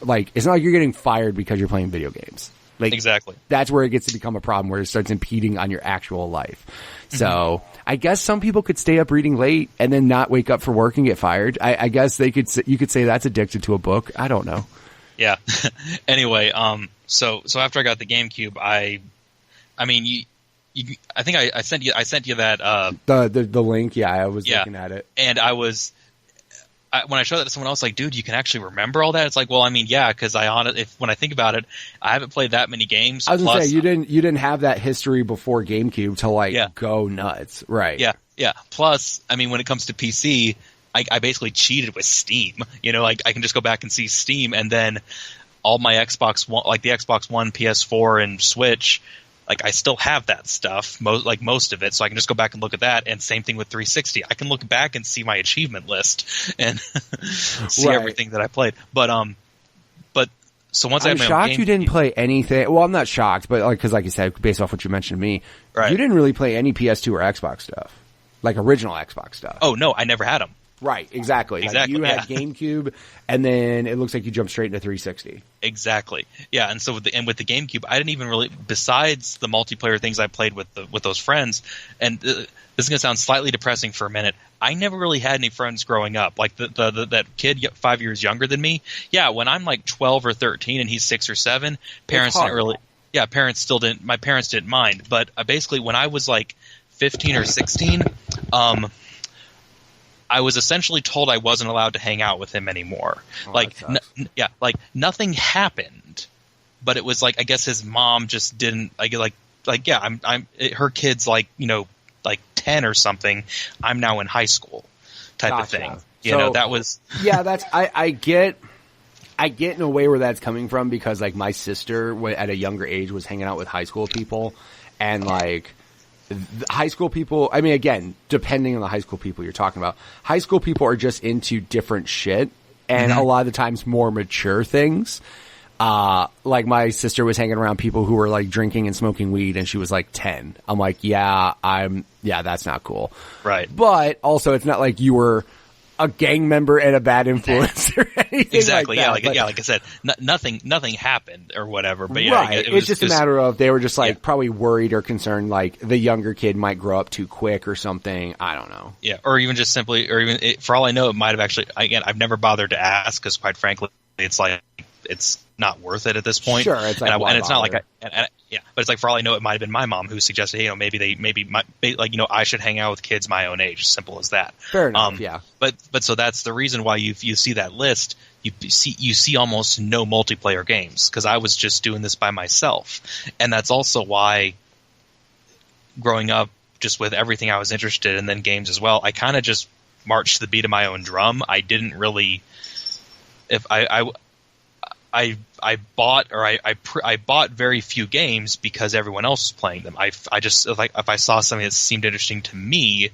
like, it's not like you're getting fired because you're playing video games. Like, exactly. That's where it gets to become a problem, where it starts impeding on your actual life. So I guess some people could stay up reading late and then not wake up for work and get fired. I guess you could say that's addicted to a book. I don't know. Yeah. Anyway, so after I got the GameCube, I mean, I think I sent you that the link. Yeah, I was looking at it, and when I showed that to someone else, like, dude, you can actually remember all that. It's like, well, I mean, yeah, because when I think about it, I haven't played that many games. I was gonna say you didn't have that history before GameCube to go nuts, right? Yeah. Plus, I mean, when it comes to PC, I basically cheated with Steam. Like, I can just go back and see Steam, and then all my Xbox One, like the Xbox One, PS4, and Switch. Like, I still have that stuff, most of it, so I can just go back and look at that. And same thing with 360. I can look back and see my achievement list and see everything that I played. But so once I'm shocked you didn't play anything. Well, I'm not shocked, but because like you said, based off what you mentioned to me, you didn't really play any PS2 or Xbox stuff, like original Xbox stuff. Oh no, I never had them. Right, exactly. Like you had GameCube, and then it looks like you jumped straight into 360. Exactly. Yeah, and so with the GameCube, I didn't even really, besides the multiplayer things I played with those friends, and this is going to sound slightly depressing for a minute, I never really had any friends growing up. Like that kid 5 years younger than me. Yeah, when I'm like 12 or 13 and he's 6 or 7, parents didn't really. Yeah, my parents didn't mind. But basically, when I was like 15 or 16, I was essentially told I wasn't allowed to hang out with him anymore. Nothing happened, but it was like, I guess his mom just didn't her kid's like 10 or something. I'm now in high school type of thing. That was that's I get in a way where that's coming from, because like my sister at a younger age was hanging out with high school people, and like high school people, I mean, again, depending on the high school people you're talking about, high school people are just into different shit, and a lot of the times more mature things. Like my sister was hanging around people who were like drinking and smoking weed, and she was like 10. I'm like, that's not cool. Right. But also, it's not like you were a gang member and a bad influence or anything. Exactly. Like that. Like I said, nothing happened or whatever. But it's just a matter of they were just like probably worried or concerned, like the younger kid might grow up too quick or something. I don't know. Yeah, or even just simply, for all I know, it might have actually. Again, I've never bothered to ask, because quite frankly, it's like it's not worth it at this point. Sure, it's like, and it's not like but it's like, for all I know, it might have been my mom who suggested, maybe I should hang out with kids my own age. Simple as that. Fair enough. Yeah. But so that's the reason why you see that list. You see almost no multiplayer games, because I was just doing this by myself, and that's also why growing up, just with everything I was interested in, and then games as well, I kind of just marched to the beat of my own drum. I didn't really. If I bought very few games because everyone else was playing them. I just, like, if I saw something that seemed interesting to me,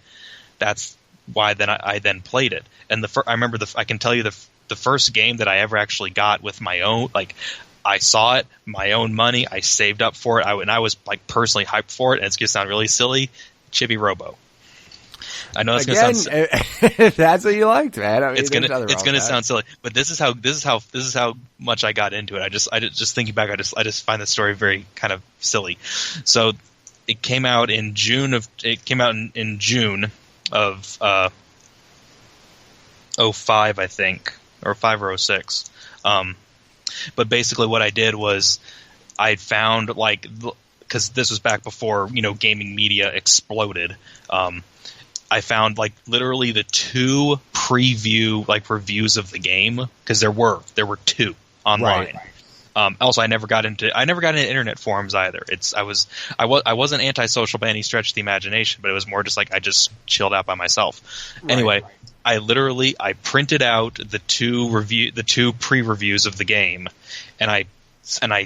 that's why I then played it. And I remember I can tell you the first game that I ever actually got with my own, like, I saw it, my own money, I saved up for it, and I was like personally hyped for it. And it's going to sound really silly, Chibi Robo. I know that's going to sound. That's what you liked, man. I mean, it's gonna sound silly, but this is how much I got into it. I just thinking back, I just find the story very kind of silly. So it came out in June of 05, I think, or 05 or 06. But basically, what I did was I found, like, because this was back before gaming media exploded. I found, like, literally the 2 preview, like, reviews of the game, because there were 2 online. Right. Also, I never got into internet forums either. I wasn't antisocial by any stretch of the imagination, but it was more just like I just chilled out by myself. Right. Anyway, I printed out the 2 pre-reviews of the game, and I and I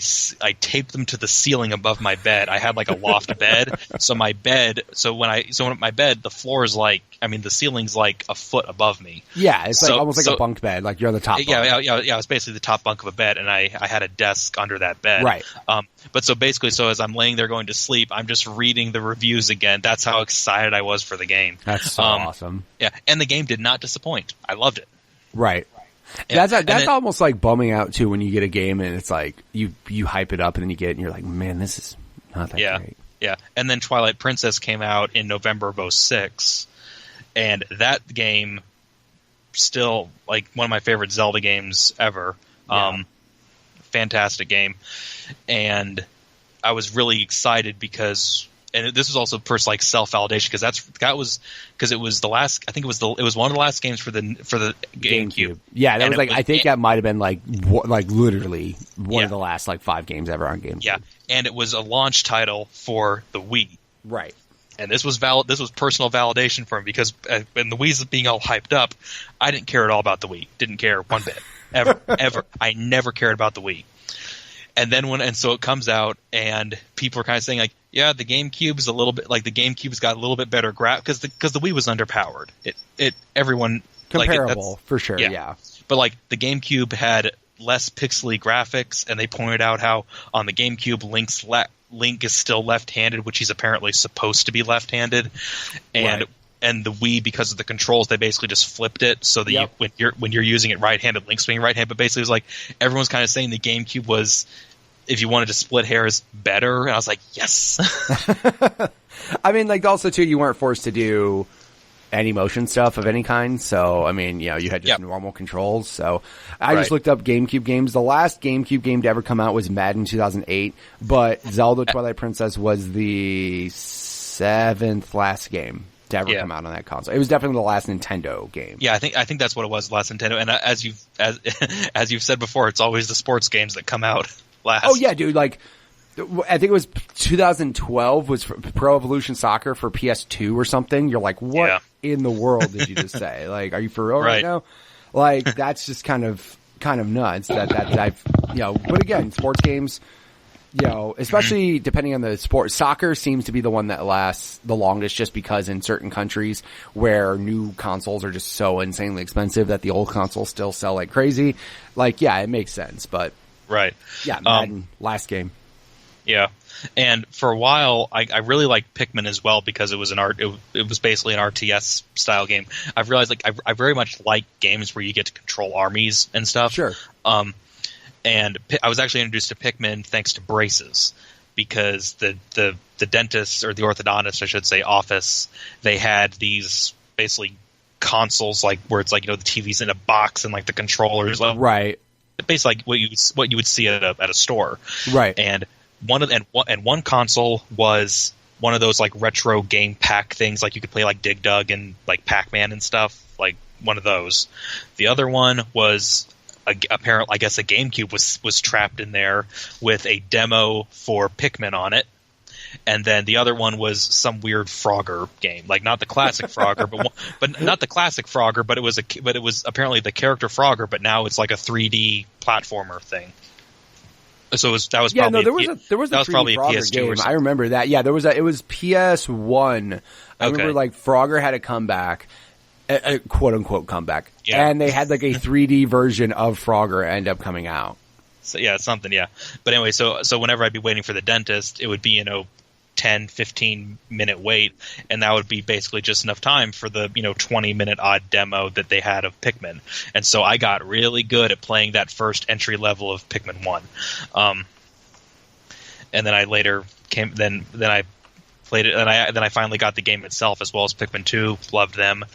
taped them to the ceiling above my bed. I had like a loft bed, so my bed, when my bed, the floor is like, the ceiling's like a foot above me. Yeah, it's like almost like a bunk bed, like you're on the top. Yeah, it was basically the top bunk of a bed, and I had a desk under that bed. Right. But so basically, as I'm laying there going to sleep, I'm just reading the reviews again. That's how excited I was for the game. That's so awesome. Yeah, and the game did not disappoint. I loved it. Right. Yeah. That's almost like bumming out too when you get a game and it's like you hype it up and then you get it and you're like, man, this is not that great. Yeah. And then Twilight Princess came out in November of 2006, and that game still like one of my favorite Zelda games ever. Yeah. Fantastic game, and I was really excited because. And this was also first like self-validation because it was the last. I think it was one of the last games for the GameCube. Yeah, that was like I think that might have been like literally one of the last like 5 games ever on GameCube. Yeah, and it was a launch title for the Wii. Right. And this was This was personal validation for me because when the Wii's being all hyped up, I didn't care at all about the Wii. Didn't care one bit ever. I never cared about the Wii. And then so it comes out, and people are kind of saying like, yeah, the GameCube's a little bit like the GameCube's got a little bit better because the Wii was underpowered. Everyone comparable for sure, yeah. But like the GameCube had less pixely graphics, and they pointed out how on the GameCube Link is still left-handed, which he's apparently supposed to be left-handed, and. Right. And the Wii, because of the controls, they basically just flipped it so that when you're using it right-handed, Link's being right-handed. But basically, it was like everyone's kind of saying the GameCube was, if you wanted to split hairs, better. And I was like, yes. Like also too, you weren't forced to do any motion stuff of any kind. So you had just normal controls. So I just looked up GameCube games. The last GameCube game to ever come out was Madden 2008, but Zelda Twilight Princess was the 7th last game to ever come out on that console. It was definitely the last Nintendo game. Yeah, I think that's what it was, last Nintendo. And as you've said before, it's always the sports games that come out last. Oh yeah, dude. Like, I think it was 2012 was Pro Evolution Soccer for PS2 or something. You're like, what in the world did you just say? Like, are you for real right now? Like, that's just kind of nuts that I've, but again, sports games, especially depending on the sport, soccer seems to be the one that lasts the longest just because in certain countries where new consoles are just so insanely expensive that the old consoles still sell like crazy. Like, yeah, it makes sense, but yeah, Madden, last game. Yeah. And for a while, I really liked Pikmin as well because it was it was basically an RTS style game. I've realized I very much like games where you get to control armies and stuff. Sure. And I was actually introduced to Pikmin thanks to braces because the dentist or the orthodontist, I should say, office, they had these basically consoles like where it's like, the TV's in a box and like the controllers. Right. Basically like what you would see at a store. Right. And one console was one of those like retro game pack things, like you could play like Dig Dug and like Pac-Man and stuff, like one of those. The other one was apparently, I guess, a GameCube was trapped in there with a demo for Pikmin on it, and then the other one was some weird Frogger game, like not the classic Frogger, but not the classic Frogger, but it was apparently the character Frogger, but now it's like a 3D platformer thing. So that was probably there was a 3D Frogger game. I remember that. Yeah, it was PS1. I remember like Frogger had a comeback. A quote unquote comeback, and they had like a 3D version of Frogger end up coming out. So yeah, something, yeah. But anyway, so whenever I'd be waiting for the dentist, it would be 10-15 minute wait, and that would be basically just enough time for the 20-minute odd demo that they had of Pikmin. And so I got really good at playing that first entry level of Pikmin 1. And then I later then I played it, and I finally got the game itself as well as Pikmin 2. Loved them.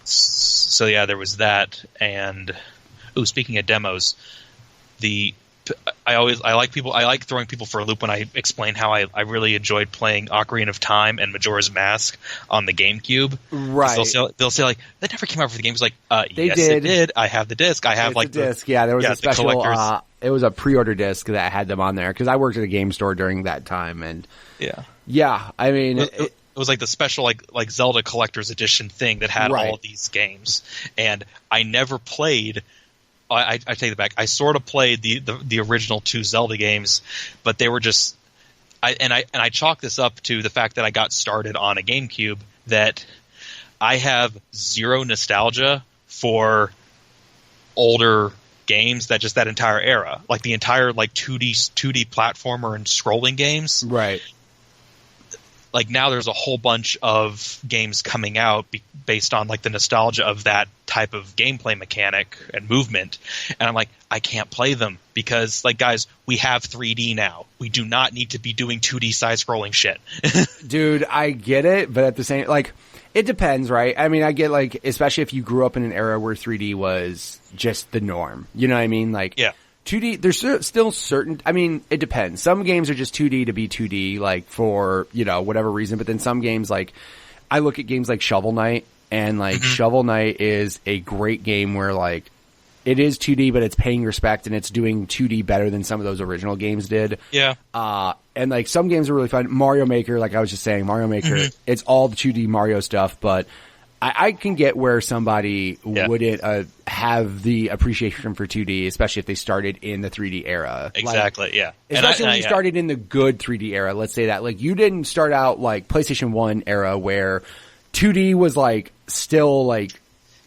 So yeah, there was that. And speaking of demos, I like throwing people for a loop when I explain how I really enjoyed playing Ocarina of Time and Majora's Mask on the GameCube. Right. They'll say like, that never came out for the game. It's like, yes, it did. I have the disc. I have the disc. Yeah, there was a special. It was a pre-order disc that had them on there because I worked at a game store during that time, and yeah. I mean, it was like the special like Zelda Collector's Edition thing that had all of these games, and I never played I take it back. I sort of played the original 2 Zelda games, but they were just I chalk this up to the fact that I got started on a GameCube, that I have zero nostalgia for older games, that entire era, like the entire like 2D platformer and scrolling games. Right. Like now there's a whole bunch of games coming out based on like the nostalgia of that type of gameplay mechanic and movement. And I'm like, I can't play them because, like, guys, we have 3D now. We do not need to be doing 2D side scrolling shit. Dude, I get it, but at the same, like, it depends, right? I mean, I get, like, especially if you grew up in an era where 3D was just the norm. You know what I mean? Like, yeah. 2D, there's still certain, I mean, it depends. Some games are just 2D to be 2D, like, for, you know, whatever reason. But then some games, like, I look at games like Shovel Knight, and, like, Shovel Knight is a great game where, like, it is 2D, but it's paying respect, and it's doing 2D better than some of those original games did. Yeah. And, like, some games are really fun. Mario Maker, like I was just saying, Mario Maker, it's all the 2D Mario stuff, but I can get where somebody wouldn't have the appreciation for 2D, especially if they started in the 3D era. Exactly, like, yeah. Especially when you started in the good 3D era, let's say that. Like, you didn't start out like PlayStation 1 era where 2D was, like, still, like,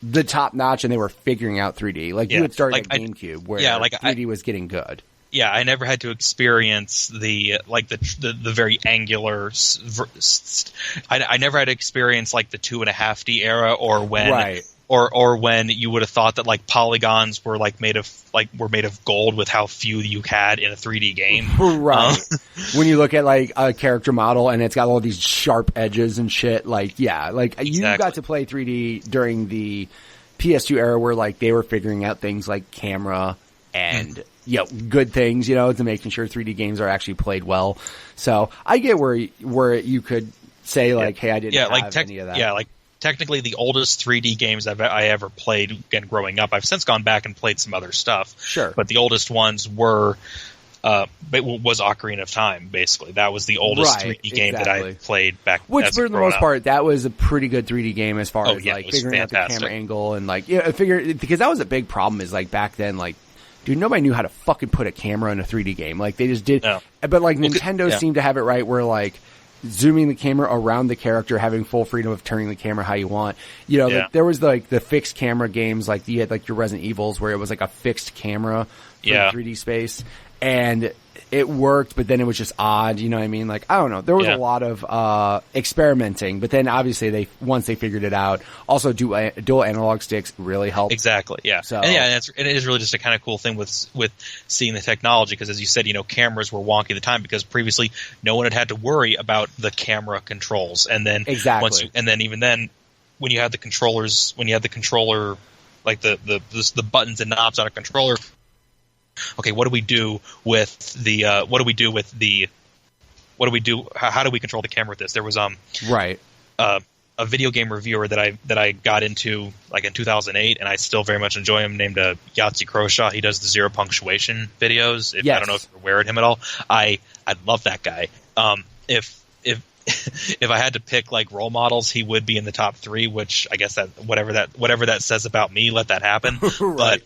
the top notch and they were figuring out 3D. Like, you had started at GameCube where 3D was getting good. Yeah, I never had to experience the very angular. I never had to experience like the 2.5D era, or when or when you would have thought that like polygons were like made of gold with how few you had in a 3D game. Right. When you look at like a character model and it's got all these sharp edges and shit, like exactly. You got to play 3D during the PS2 era where like they were figuring out things like camera and good things, you know, to making sure 3D games are actually played well. So I get where you could say like, hey, I didn't have any of that. Yeah, like technically the oldest 3D games I ever played, again, growing up. I've since gone back and played some other stuff. Sure. But the oldest ones was Ocarina of Time, basically. That was the oldest 3D game that I played back then. Which, for the most part, that was a pretty good 3D game as far as like figuring out the camera angle and like, because that was a big problem is like back then, like, dude, nobody knew how to fucking put a camera in a 3D game. Like, they just did. No. But, like, Nintendo seemed to have it right where, like, zooming the camera around the character, having full freedom of turning the camera how you want. You know, like, there was, like, the fixed camera games, like, you had, like, your Resident Evils where it was, like, a fixed camera for 3D space. And it worked, but then it was just odd, you know what I mean? Like, I don't know. There was a lot of experimenting, but then obviously once they figured it out, also dual analog sticks really helped. Exactly, yeah. So, and it is really just a kind of cool thing with seeing the technology, because as you said, you know, cameras were wonky at the time because previously no one had to worry about the camera controls. And then even then, when you had the controller, like the buttons and knobs on a controller, okay, how do we control the camera with this? There was a video game reviewer that I got into like in 2008, and I still very much enjoy him, named Yahtzee Croshaw. He does the Zero Punctuation videos. I don't know if you're aware of him at all. I love that guy. If I had to pick like role models, he would be in the top 3, which I guess that whatever that says about me, let that happen. Right.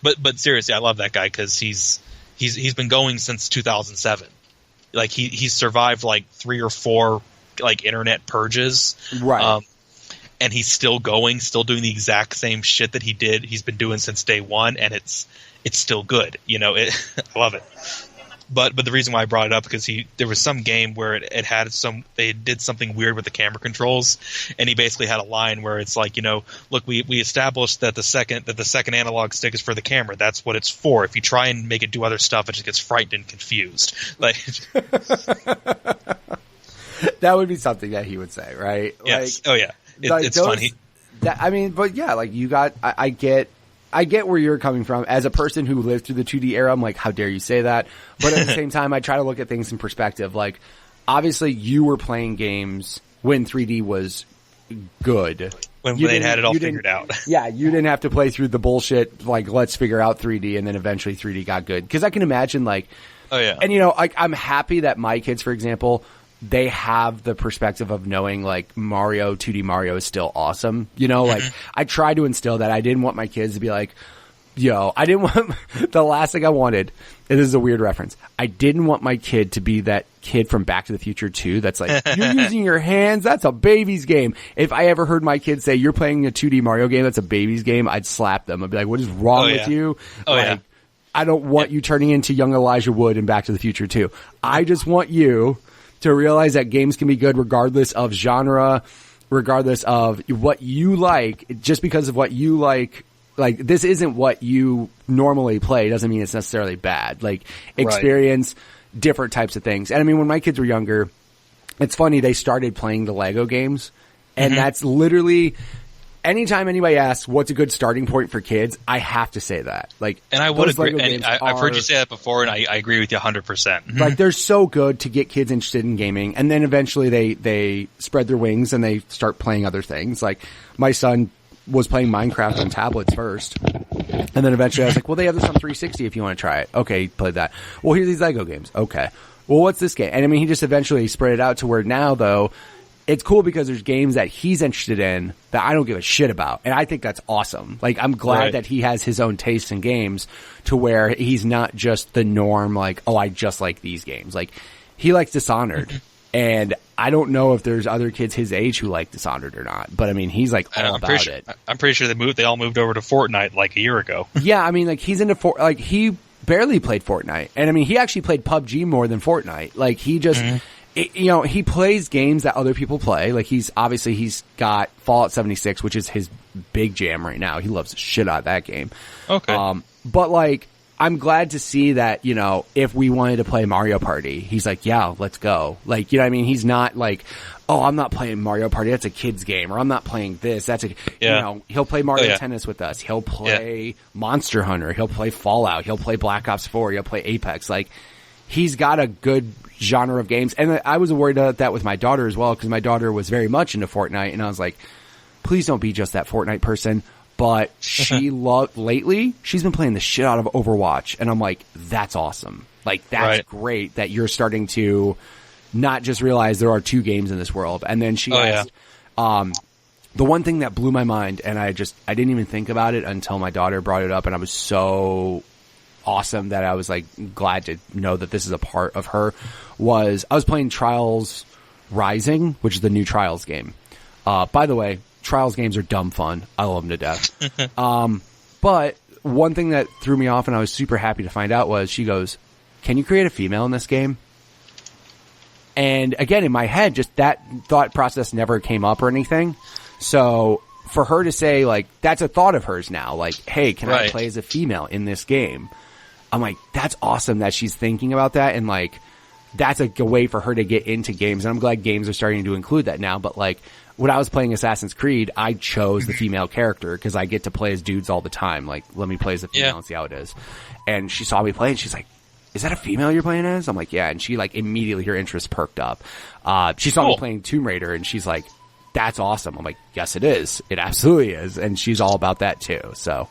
But seriously, I love that guy because he's been going since 2007. Like he's survived like 3 or 4 like internet purges. Right. And he's still going, still doing the exact same shit that he's been doing since day one, and it's still good. You know, I love it. But the reason why I brought it up because there was some game where they did something weird with the camera controls, and he basically had a line where it's like, you know, look, we established that the second analog stick is for the camera. That's what it's for. If you try and make it do other stuff, it just gets frightened and confused. Like that would be something that he would say, right? Yes. Like, oh yeah. It's funny. But yeah, like I get where you're coming from. As a person who lived through the 2D era, I'm like, how dare you say that? But at the same time, I try to look at things in perspective. Like, obviously, you were playing games when 3D was good. When they had it all figured out. Yeah, you didn't have to play through the bullshit, like, let's figure out 3D, and then eventually 3D got good. Because I can imagine, like... Oh, yeah. And, you know, I'm happy that my kids, for example... they have the perspective of knowing like 2D Mario is still awesome. You know, like I try to instill that. I didn't want my kids to be like, Yo, I didn't want the last thing I wanted. And this is a weird reference. I didn't want my kid to be that kid from Back to the Future 2 that's like, you're using your hands. That's a baby's game. If I ever heard my kid say, you're playing a 2D Mario game, that's a baby's game, I'd slap them. I'd be like, what is wrong with you? I don't want you turning into young Elijah Wood in Back to the Future 2. I just want you to realize that games can be good regardless of genre, regardless of what you like, just because of what you like. Like, this isn't what you normally play. Doesn't mean it's necessarily bad. Like, experience different types of things. And I mean, when my kids were younger, it's funny, they started playing the Lego games. And that's literally, anytime anybody asks what's a good starting point for kids, I have to say that. Like, and I would agree. And I've heard you say that before, and I agree with you 100%. Like, they're so good to get kids interested in gaming. And then eventually they spread their wings and they start playing other things. Like, my son was playing Minecraft on tablets first. And then eventually I was like, well, they have this on 360 if you want to try it. Okay, he played that. Well, here's these Lego games. Okay. Well, what's this game? And I mean, he just eventually spread it out to where now, though, it's cool because there's games that he's interested in that I don't give a shit about. And I think that's awesome. Like, I'm glad that he has his own taste in games to where he's not just the norm, like, oh, I just like these games. Like, he likes Dishonored. And I don't know if there's other kids his age who like Dishonored or not, but I mean, he's like all about it. I'm pretty sure they all moved over to Fortnite like a year ago. Yeah, I mean, like, he's into like, he barely played Fortnite, and I mean, he actually played PUBG more than Fortnite. Like, he just, you know, he plays games that other people play. Like, he's got Fallout 76, which is his big jam right now. He loves the shit out of that game. Okay, but like, I'm glad to see that, you know, if we wanted to play Mario Party, he's like, yeah, let's go. Like, you know what I mean? He's not like, oh, I'm not playing Mario Party. That's a kid's game. Or I'm not playing this. That's you know, he'll play Mario Tennis with us. He'll play Monster Hunter. He'll play Fallout. He'll play Black Ops 4. He'll play Apex. Like, he's got a good genre of games. And I was worried about that with my daughter as well, because my daughter was very much into Fortnite. And I was like, please don't be just that Fortnite person. But she lately, she's been playing the shit out of Overwatch. And I'm like, that's awesome. Like, that's great that you're starting to not just realize there are two games in this world. And then she asked, the one thing that blew my mind, and I didn't even think about it until my daughter brought it up, and I was so awesome that I was like glad to know that this is a part of her, was I was playing Trials Rising, which is the new Trials game. By the way, Trials games are dumb fun. I love them to death. But one thing that threw me off and I was super happy to find out was, she goes, can you create a female in this game? And again, in my head, just that thought process never came up or anything. So for her to say, like, that's a thought of hers now. Like, hey, can I play as a female in this game? I'm like, that's awesome that she's thinking about that. And like, that's a way for her to get into games. And I'm glad games are starting to include that now. But like, when I was playing Assassin's Creed, I chose the female character because I get to play as dudes all the time. Like, let me play as a female and see how it is. And she saw me play and she's like, is that a female you're playing as? I'm like, yeah. And she like immediately, her interest perked up. She saw me playing Tomb Raider and she's like, that's awesome. I'm like, yes, it is. It absolutely is. And she's all about that too. So.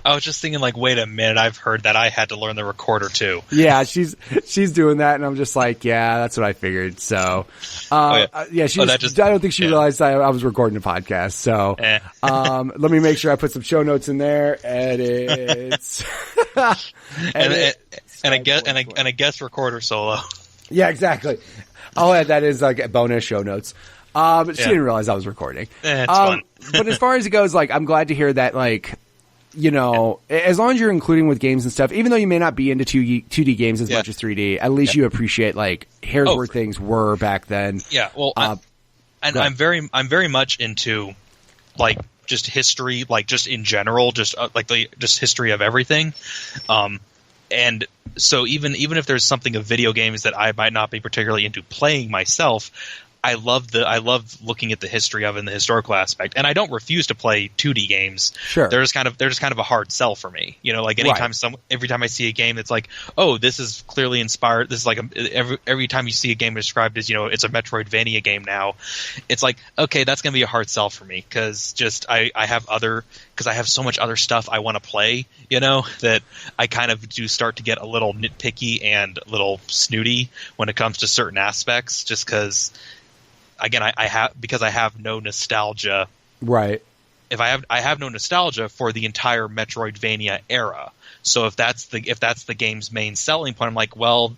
I was just thinking, like, wait a minute, I've heard that I had to learn the recorder too. Yeah, she's doing that, and I'm just like, yeah, that's what I figured. So, I don't think she realized I was recording a podcast. So, let me make sure I put some show notes in there. Edits, and a guest recorder solo. Yeah, exactly. I'll add that as like a bonus show notes. But she didn't realize I was recording. It's fun. But as far as it goes, like, I'm glad to hear that, like, you know, as long as you're including with games and stuff, even though you may not be into 2D games as much as 3D, at least you appreciate, like, here's where things were back then. Yeah, well, I'm very much into, like, just history, like, just in general, just just history of everything. And so even if there's something of video games that I might not be particularly into playing myself, I love looking at the history of it and the historical aspect, and I don't refuse to play 2D games. Sure, they're just kind of a hard sell for me. You know, like every time I see a game that's like, oh, this is clearly inspired. This is like every time you see a game described as, you know, it's a Metroidvania game now, it's like, okay, that's gonna be a hard sell for me because I have so much other stuff I want to play. You know, that I kind of do start to get a little nitpicky and a little snooty when it comes to certain aspects, just because. again, I have, because I have no nostalgia. Right. I have no nostalgia for the entire Metroidvania era. So if that's the game's main selling point, I'm like, well,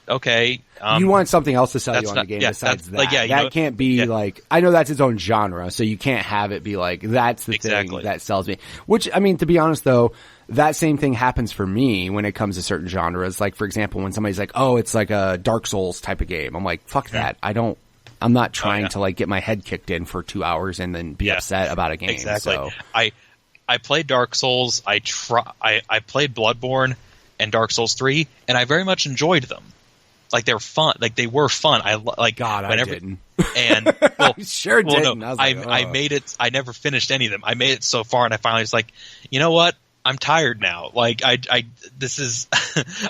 okay. You want something else to sell you on the game besides that. Like, that can't be like, I know that's its own genre, so you can't have it be like, that's the thing that sells me. Which, I mean, to be honest though, that same thing happens for me when it comes to certain genres. Like, for example, when somebody's like, oh, it's like a Dark Souls type of game. I'm like, fuck that. I'm not trying to like get my head kicked in for 2 hours and then be upset about a game. Exactly. So. I played Dark Souls. I played Bloodborne and Dark Souls 3, and I very much enjoyed them. Like, they're fun. Like, they were fun. I didn't. And well, I sure didn't. No, I made it. I never finished any of them. I made it so far, and I finally was like, you know what? I'm tired now. Like, this is.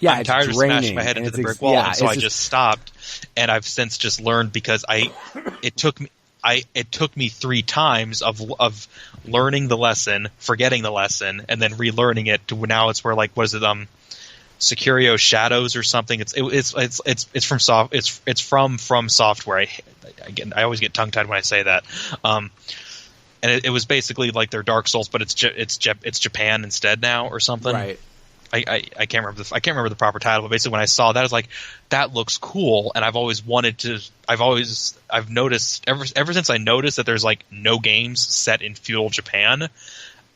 I'm tired of smashing my head into the brick wall, and so I just stopped. And I've since just learned, because it took me 3 times of learning the lesson, forgetting the lesson, and then relearning it to now it's where, like, what is it? Securio Shadows or something. It's from Software. I always get tongue tied when I say that. And it was basically like their Dark Souls, but it's Japan instead now or something. Right. I can't remember the proper title, but basically when I saw that, I was like, that looks cool, and I've noticed ever since I noticed that there's like no games set in feudal Japan.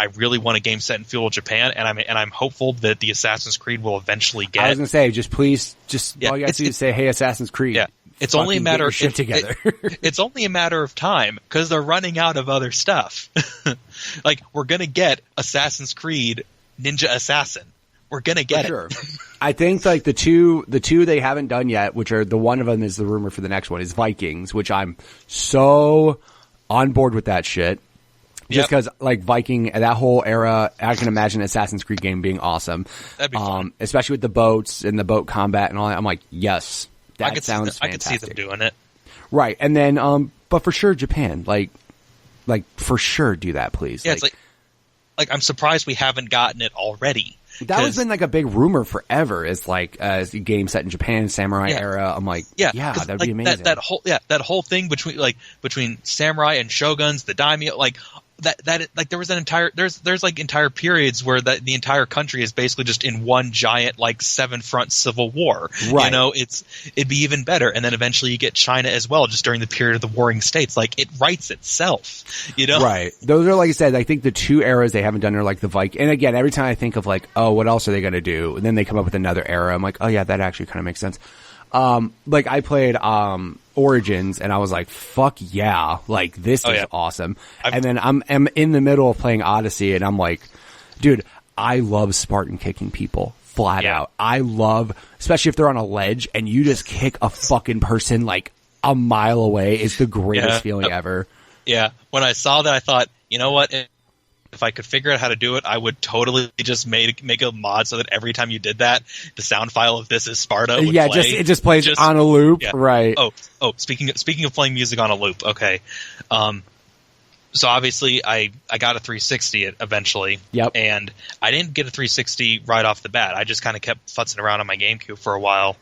I really want a game set in feudal Japan, and I'm hopeful that the Assassin's Creed will eventually get. I was gonna say, all you have to do is say, "Hey, Assassin's Creed." Yeah, it's only a matter of shit together. It's only a matter of time, because they're running out of other stuff. Like, we're gonna get Assassin's Creed Ninja Assassin. We're gonna get it. I think like the two they haven't done yet, which are the one of them is the rumor for the next one, is Vikings, which I'm so on board with that shit. Just because, like, Viking, that whole era, I can imagine Assassin's Creed game being awesome. That'd be fun. Especially with the boats and the boat combat and all that. I'm like, yes, that sounds fantastic. I could see them doing it. Right. And then, but for sure, Japan. Like, for sure, do that, please. Yeah, it's like, I'm surprised we haven't gotten it already. That has been like a big rumor forever, is like a game set in Japan, samurai era. I'm like, that'd be amazing. That whole thing between samurai and shoguns, the daimyo, like that like there was there's like entire periods where the entire country is basically just in one giant like 7-front civil war. Right. You know, it'd be even better. And then eventually you get China as well, just during the period of the warring states. Like, it writes itself, you know? Right. Those are, like I said, I think the 2 eras they haven't done are like the Viking. And again, every time I think of like, oh, what else are they going to do? And then they come up with another era. I'm like, oh yeah, that actually kind of makes sense. Like I played, Origins, and I was like, fuck yeah, like this is awesome. And then I'm in the middle of playing Odyssey, and I'm like, dude, I love Spartan kicking people flat out. I love, especially if they're on a ledge and you just kick a fucking person like a mile away. It's the greatest feeling ever. Yeah. When I saw that, I thought, you know what? If I could figure out how to do it, I would totally just make a mod so that every time you did that, the sound file of This Is Sparta would play. It just plays on a loop, right? Oh, speaking of playing music on a loop, okay. So obviously I got a 360 eventually. Yep. And I didn't get a 360 right off the bat. I just kind of kept futzing around on my GameCube for a while.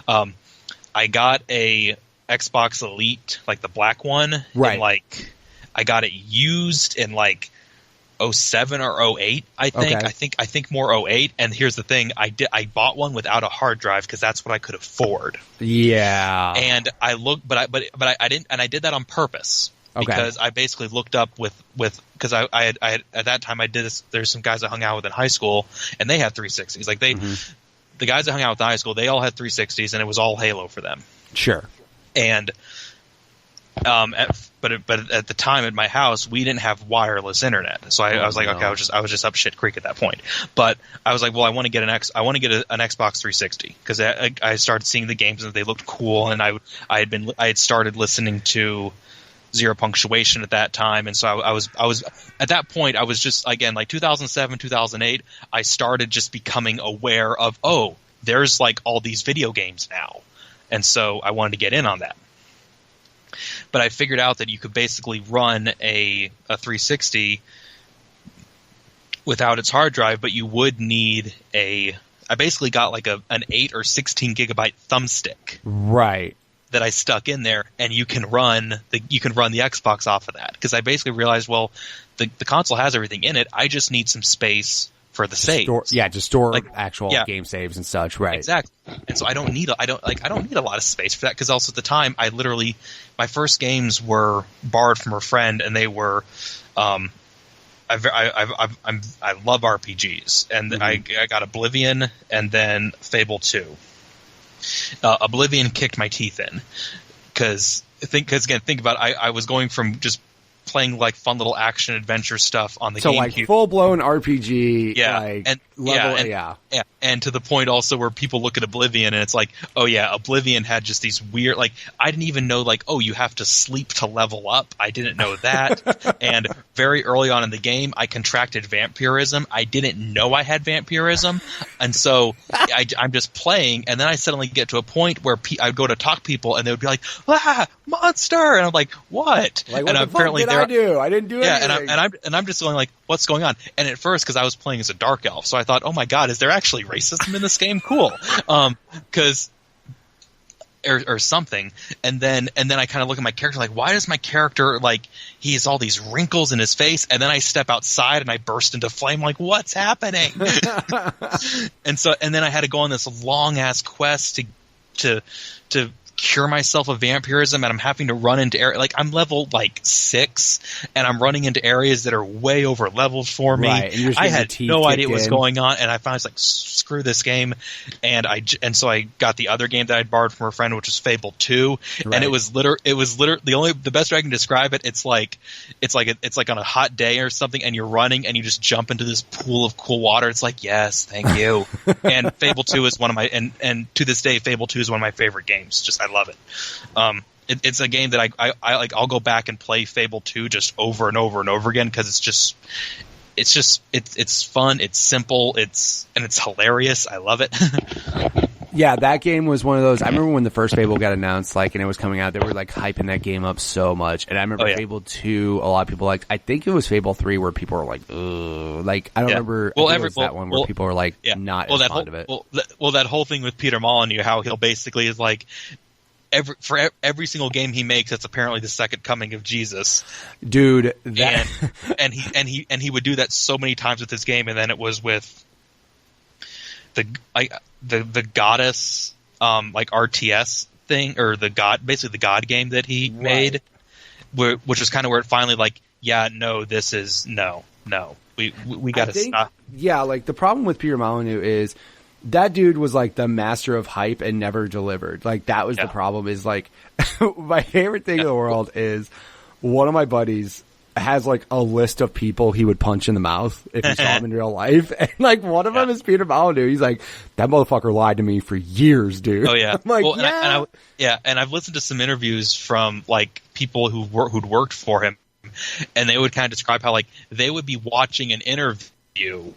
I got a Xbox Elite, like the black one. Right. And like, I got it used in like 07 or 08, I think. Okay. I think more 08. And here's the thing: I bought one without a hard drive because that's what I could afford. Yeah. And I looked, but I didn't, and I did that on purpose because I basically looked up with because I had at that time I did this. There's some guys I hung out with in high school, and they had 360s. Like the guys I hung out with in high school, they all had 360s, and it was all Halo for them. Sure. And but at the time at my house we didn't have wireless internet, so I was like, okay, I was just up shit creek at that point. But I was like, well, I want to get an Xbox 360 because I started seeing the games and they looked cool, and I had started listening to Zero Punctuation at that time, and so I was at that point I was just, again, like 2007 2008 I started just becoming aware of, oh, there's like all these video games now, and so I wanted to get in on that. But I figured out that you could basically run a 360 without its hard drive, but you would need I basically got like an 8 or 16 gigabyte thumbstick. Right. that I stuck in there, and you can run the Xbox off of that, because I basically realized, well, the console has everything in it. I just need some space for the saves. To store actual game saves and such, right? Exactly. And so I don't need a lot of space for that, because also at the time my first games were borrowed from a friend, and they were I love RPGs, and I got Oblivion and then Fable 2. Oblivion kicked my teeth in, because think about it, I was going from just playing like fun little action adventure stuff on the GameCube. Like full blown RPG, and to the point also where people look at Oblivion and it's like, oh yeah, Oblivion had just these weird, like, I didn't even know, like, oh, you have to sleep to level up. I didn't know that. And very early on in the game, I contracted vampirism. I didn't know I had vampirism, and so I'm just playing, and then I suddenly get to a point where I would go to talk people, and they would be like, monster, and I'm like, what? Like, what and the apparently fuck did I do? I didn't do anything. Yeah, and I'm just going like, what's going on? And at first, because I was playing as a dark elf, so I thought, oh my god, is there actually racism in this game? Cool, because or something. And then I kind of look at my character like, why does my character, like, he has all these wrinkles in his face? And then I step outside and I burst into flame. Like, what's happening? and then I had to go on this long ass quest to cure myself of vampirism, and I'm having to run into like, I'm level like 6, and I'm running into areas that are way over leveled for me. Right, I had no idea what was going on, and I finally was like, screw this game, and so I got the other game that I'd borrowed from a friend, which was Fable 2, right. And it was literally the best way I can describe it. It's like on a hot day or something, and you're running and you just jump into this pool of cool water. It's like, yes, thank you. And Fable 2 is one of my and to this day, Fable 2 is one of my favorite games. Just, I love it. It's a game that I like. I'll go back and play Fable 2 just over and over and over again, because it's fun, it's simple, it's hilarious. I love it. Yeah, that game was one of those. I remember when the first Fable got announced, like, and it was coming out, they were like hyping that game up so much. And I remember Fable 2, a lot of people liked. I think it was Fable 3 where people were like, ugh. Like, I don't remember. Well, it was that one where people were like, not as fond of it. Well, that whole thing with Peter Molyneux, how he'll basically is like, every single game he makes, it's apparently the second coming of Jesus, dude. And he would do that so many times with his game, and then it was with the goddess like RTS thing, or basically the god game that he made, which was kind of where it finally like, this is no, we got to stop. Yeah, like the problem with Peter Molyneux is that dude was like the master of hype and never delivered. Like, that was the problem. Is like, my favorite thing in the world is one of my buddies has like a list of people he would punch in the mouth if he saw him in real life, and like one of them is Peter Molyneux. He's like, that motherfucker lied to me for years, dude. Oh yeah. I'm like, and I've listened to some interviews from like people who'd worked for him, and they would kind of describe how like they would be watching an interview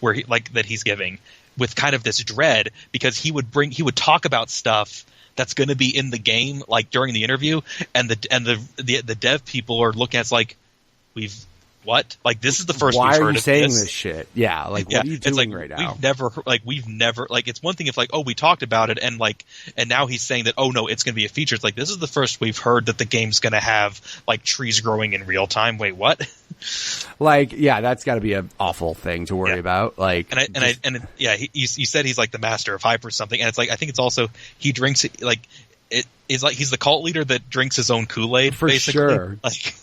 where that he's giving with kind of this dread, because he would talk about stuff that's going to be in the game, like during the interview, and the dev people are looking at it like, what? Like, this is the first Why we've heard are you of saying this shit? Yeah, like, what are you doing right now? We've never, like, it's one thing if like, oh, we talked about it, and like, and now he's saying that, oh no, it's going to be a feature. It's like, this is the first we've heard that the game's going to have like trees growing in real time. Wait, what? Like, yeah, that's got to be an awful thing to worry about. Like, he said he's like the master of hype or something, and it's like, I think it's also he drinks like it is like he's the cult leader that drinks his own Kool-Aid for basically. Sure. Like.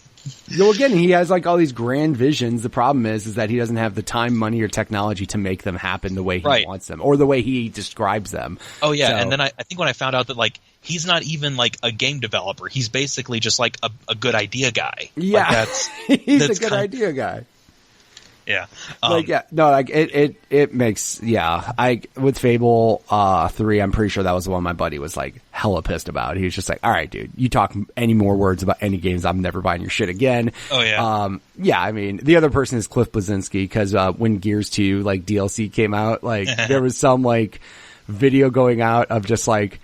Again, he has like all these grand visions. The problem is that he doesn't have the time, money, or technology to make them happen the way he wants them, or the way he describes them. Oh yeah, and then I think when I found out that like he's not even like a game developer, he's basically just like a good idea guy. Yeah, like, he's a good idea guy. Yeah. It makes, with Fable 3, I'm pretty sure that was the one my buddy was like hella pissed about. He was just like, all right, dude, you talk any more words about any games, I'm never buying your shit again. Oh yeah. I mean, the other person is Cliff Bleszinski, because when Gears 2 like DLC came out, like there was some like video going out of just like,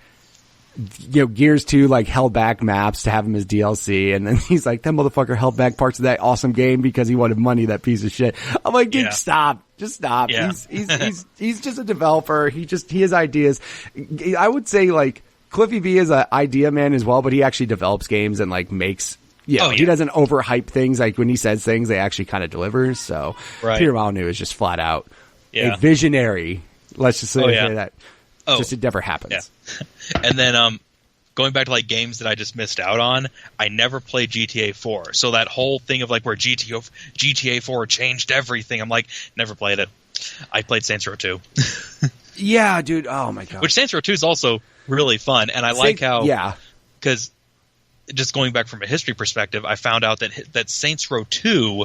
you know, Gears 2 like held back maps to have him as DLC, and then he's like, that motherfucker held back parts of that awesome game because he wanted money, that piece of shit. I'm like, dude, stop. Just stop. Yeah. He's just a developer. He has ideas. I would say like Cliffy B is an idea man as well, but he actually develops games and like makes. Yeah, he doesn't overhype things. Like when he says things, they actually kind of deliver. So Peter Molyneux is just flat out a visionary. Let's just say that. Just it never happens. Yeah. And then going back to like games that I just missed out on, I never played GTA 4. So that whole thing of like where GTA 4 changed everything, I'm like, never played it. I played Saints Row 2. Yeah, dude. Oh my god. Which Saints Row 2 is also really fun, and I like how because just going back from a history perspective, I found out that Saints Row 2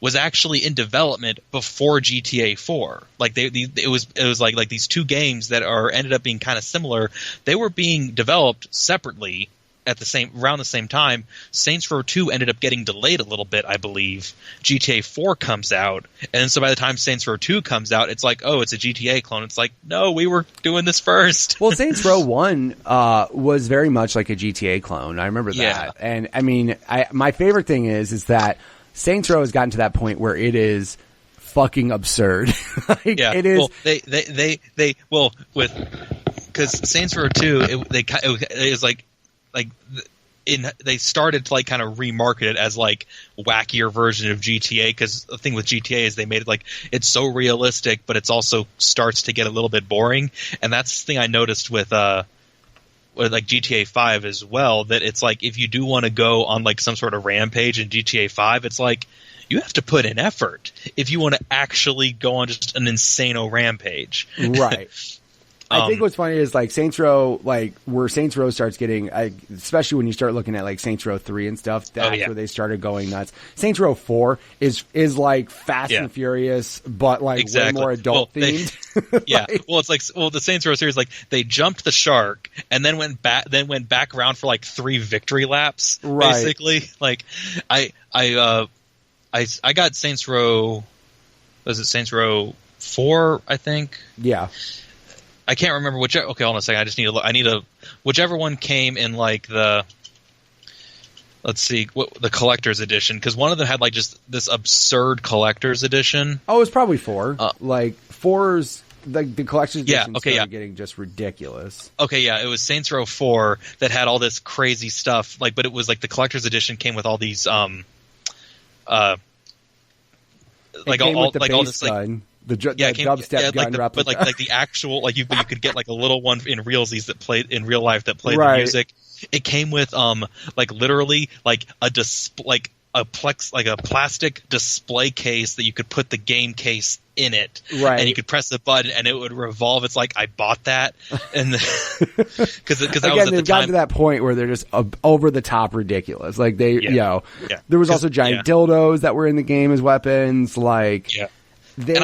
was actually in development before GTA 4. Like it was like these two games that ended up being kind of similar. They were being developed separately at around the same time. Saints Row 2 ended up getting delayed a little bit, I believe. GTA 4 comes out, and so by the time Saints Row 2 comes out, it's like, oh, it's a GTA clone. It's like, no, we were doing this first. Well, Saints Row 1 was very much like a GTA clone. I remember that. Yeah. And I mean, my favorite thing is that Saints Row has gotten to that point where it is fucking absurd. It is. Well, because Saints Row 2, it is like they started to like kind of remarket it as like wackier version of GTA, because the thing with GTA is they made it like it's so realistic, but it's also starts to get a little bit boring. And that's the thing I noticed with like GTA 5 as well, that it's like if you do want to go on like some sort of rampage in GTA 5, it's like you have to put in effort if you want to actually go on just an insano rampage. Right. I think what's funny is like Saints Row, like where Saints Row starts getting, especially when you start looking at like Saints Row 3 and stuff, that's where they started going nuts. Saints Row 4 is like Fast and Furious, but like way more adult themed. Well, it's like the Saints Row series, like they jumped the shark and then went back around for like 3 victory laps, basically. Like I got Saints Row. Was it Saints Row 4? I think. Yeah. I can't remember which. Okay, hold on a second. I just need to look. I need whichever one came in like the. Let's see, the collector's edition, because one of them had like just this absurd collector's edition. Oh, it was probably 4. Like 4's like the collector's edition started getting just ridiculous. Okay, yeah, it was Saints Row 4 that had all this crazy stuff. Like, but it was like the collector's edition came with all these like all this gun. The dubstep gun replica. But like the actual, like you could get like a little one in realsies that played in real life that played the music. It came with like literally like a plastic display case that you could put the game case in it, and you could press the button and it would revolve. It's like I bought that, and because again they've gotten to that point where they're just over the top ridiculous. Like there was also giant dildos that were in the game as weapons. Like and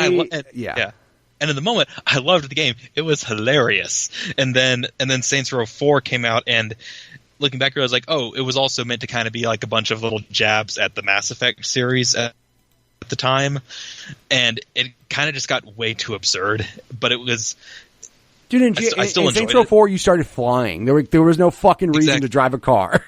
in the moment, I loved the game. It was hilarious. And then Saints Row 4 came out, and looking back, I was like, oh, it was also meant to kind of be like a bunch of little jabs at the Mass Effect series at the time. And it kind of just got way too absurd. But it was... Dude, I still in Saints Row 4, you started flying. There was no fucking reason to drive a car.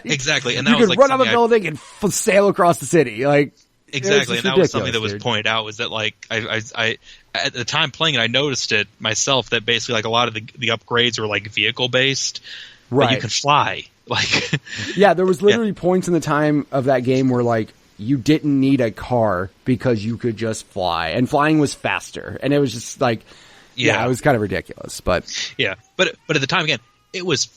Exactly. And that you could was run up a building and sail across the city. Like... Exactly, and that was something that was pointed out, was that like I at the time playing it, I noticed it myself that basically like a lot of the upgrades were like vehicle based, but you can fly. Like there was literally points in the time of that game where like you didn't need a car because you could just fly, and flying was faster, and it was just like it was kind of ridiculous, but but at the time again, it was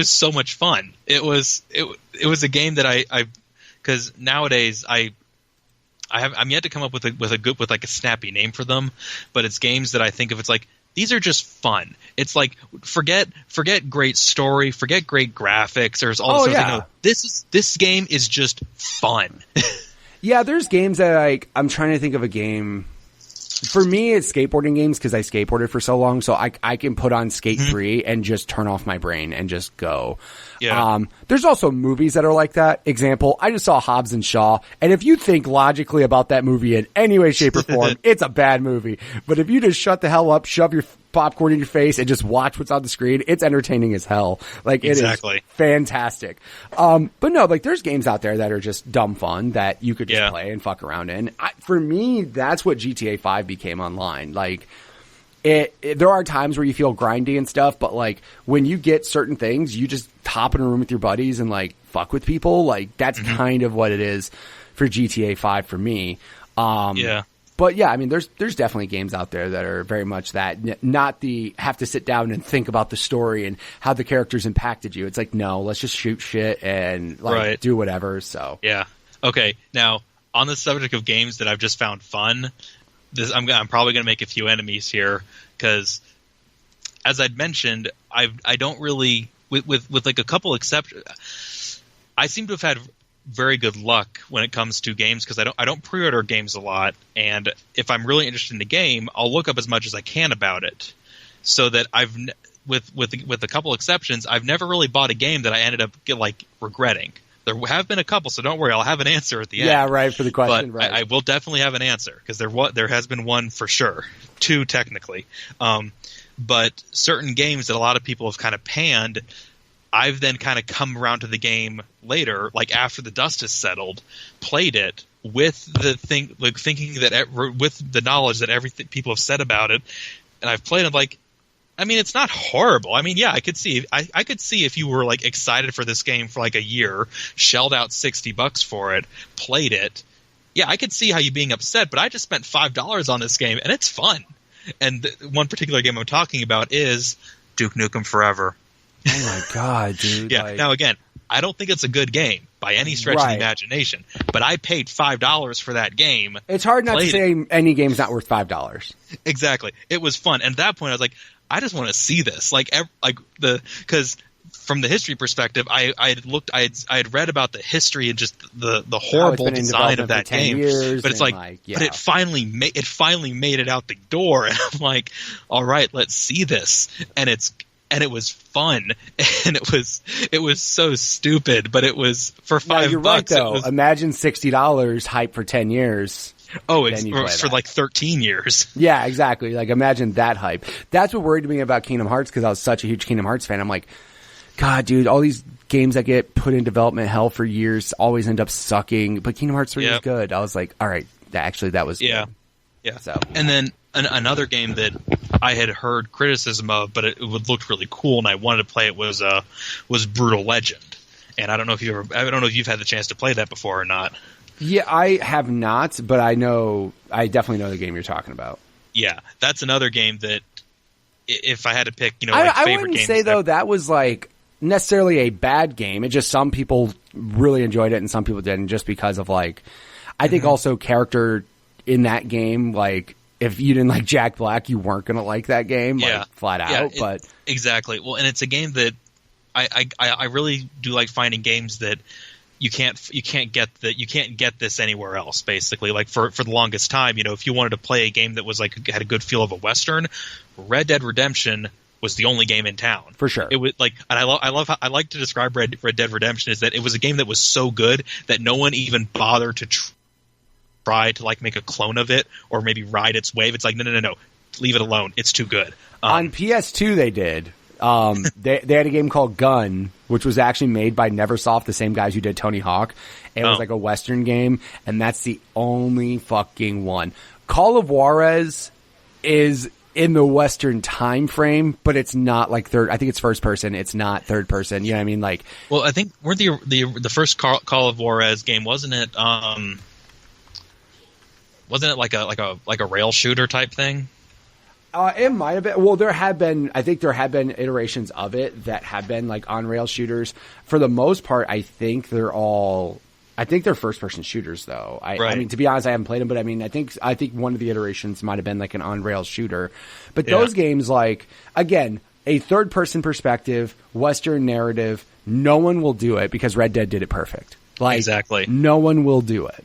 so much fun. It was a game that I because nowadays I'm yet to come up with a snappy name for them, but it's games that I think of. It's like these are just fun. It's like forget great story, forget great graphics. There's all this stuff. No, this game is just fun. There's games that I'm trying to think of a game. For me, it's skateboarding games because I skateboarded for so long, so I can put on Skate 3 and just turn off my brain and just go. Yeah. There's also movies that are like that. Example, I just saw Hobbs and Shaw, and if you think logically about that movie in any way, shape, or form, it's a bad movie. But if you just shut the hell up, shove your popcorn in your face, and just watch what's on the screen, it's entertaining as hell. Like, it is fantastic. But no, like, there's games out there that are just dumb fun that you could just play and fuck around in. For me, that's what GTA 5 became online. Like, there are times where you feel grindy and stuff, but like when you get certain things, you just hop in a room with your buddies and like fuck with people. Like that's kind of what it is for GTA 5 for me. But yeah, I mean, there's definitely games out there that are very much that, not the have to sit down and think about the story and how the characters impacted you. It's like, no, let's just shoot shit and like do whatever. So yeah, okay. Now on the subject of games that I've just found fun. I'm probably going to make a few enemies here because, as I'd mentioned, I don't really with like a couple exceptions. I seem to have had very good luck when it comes to games because I don't pre-order games a lot, and if I'm really interested in the game, I'll look up as much as I can about it. So that with a couple exceptions, I've never really bought a game that I ended up regretting. There have been a couple, so don't worry. I'll have an answer at the end. Yeah, right, for the question. But right. I will definitely have an answer because there has been one for sure. Two, technically. But certain games that a lot of people have kind of panned, I've then kind of come around to the game later, like after the dust has settled, played it with the thinking that with the knowledge that everything people have said about it, and I've played it like. I mean, it's not horrible. I mean, yeah, I could see if you were like excited for this game for like a year, shelled out $60 for it, played it. Yeah, I could see how you being upset, but I just spent $5 on this game and it's fun. And one particular game I'm talking about is Duke Nukem Forever. Oh my god, dude! Yeah. Now again, I don't think it's a good game by any stretch of the imagination, but I paid $5 for that game. It's hard not to say any game's not worth $5. Exactly. It was fun, and at that point, I was like, I just want to see this, because from the history perspective, I had read about the history and just the horrible design of that game, but it's but it finally made it out the door, and I'm like, all right, let's see this, and it was fun, and it was so stupid, but it was for $5. You're right, though. Imagine $60 hype for 10 years. Oh, it's for like 13 years. Yeah, exactly. Like, imagine that hype. That's what worried me about Kingdom Hearts, because I was such a huge Kingdom Hearts fan. I'm like, God, dude, all these games that get put in development hell for years always end up sucking. But Kingdom Hearts 3 is good. I was like, all right, that was good. Yeah. So. And then another game that I had heard criticism of, but it looked really cool, and I wanted to play it was Brutal Legend. And I don't know if you've had the chance to play that before or not. Yeah, I have not, but I definitely know the game you're talking about. Yeah, that's another game that if I had to pick, favorite games. I wouldn't say though that was like necessarily a bad game. It just some people really enjoyed it and some people didn't, just because of like, I think also character in that game. Like, if you didn't like Jack Black, you weren't gonna like that game, like flat out. But exactly. Well, and it's a game that I really do like finding games that. You can't get this anywhere else, basically. Like for the longest time, if you wanted to play a game that was like had a good feel of a Western, Red Dead Redemption was the only game in town. For sure. It was like, and I like to describe Red Dead Redemption is that it was a game that was so good that no one even bothered to try to like make a clone of it or maybe ride its wave. It's like, no, leave it alone. It's too good. On PS2 they did. They had a game called Gun, which was actually made by Neversoft, the same guys who did Tony Hawk. It was like a Western game, and that's the only fucking one. Call of Juarez is in the Western time frame, but it's not like third. I think it's first person. It's not third person. You know what I mean? Like, well, I think weren't the first Call of Juarez game, wasn't it? Wasn't it like a rail shooter type thing? It might have been. Well, I think there have been iterations of it that have been like on rail shooters. For the most part, I think they're first person shooters though. I mean, to be honest, I haven't played them, but I mean, I think one of the iterations might have been like an on rail shooter. But those games, like, again, a third person perspective, Western narrative, no one will do it because Red Dead did it perfect. Like, exactly. No one will do it.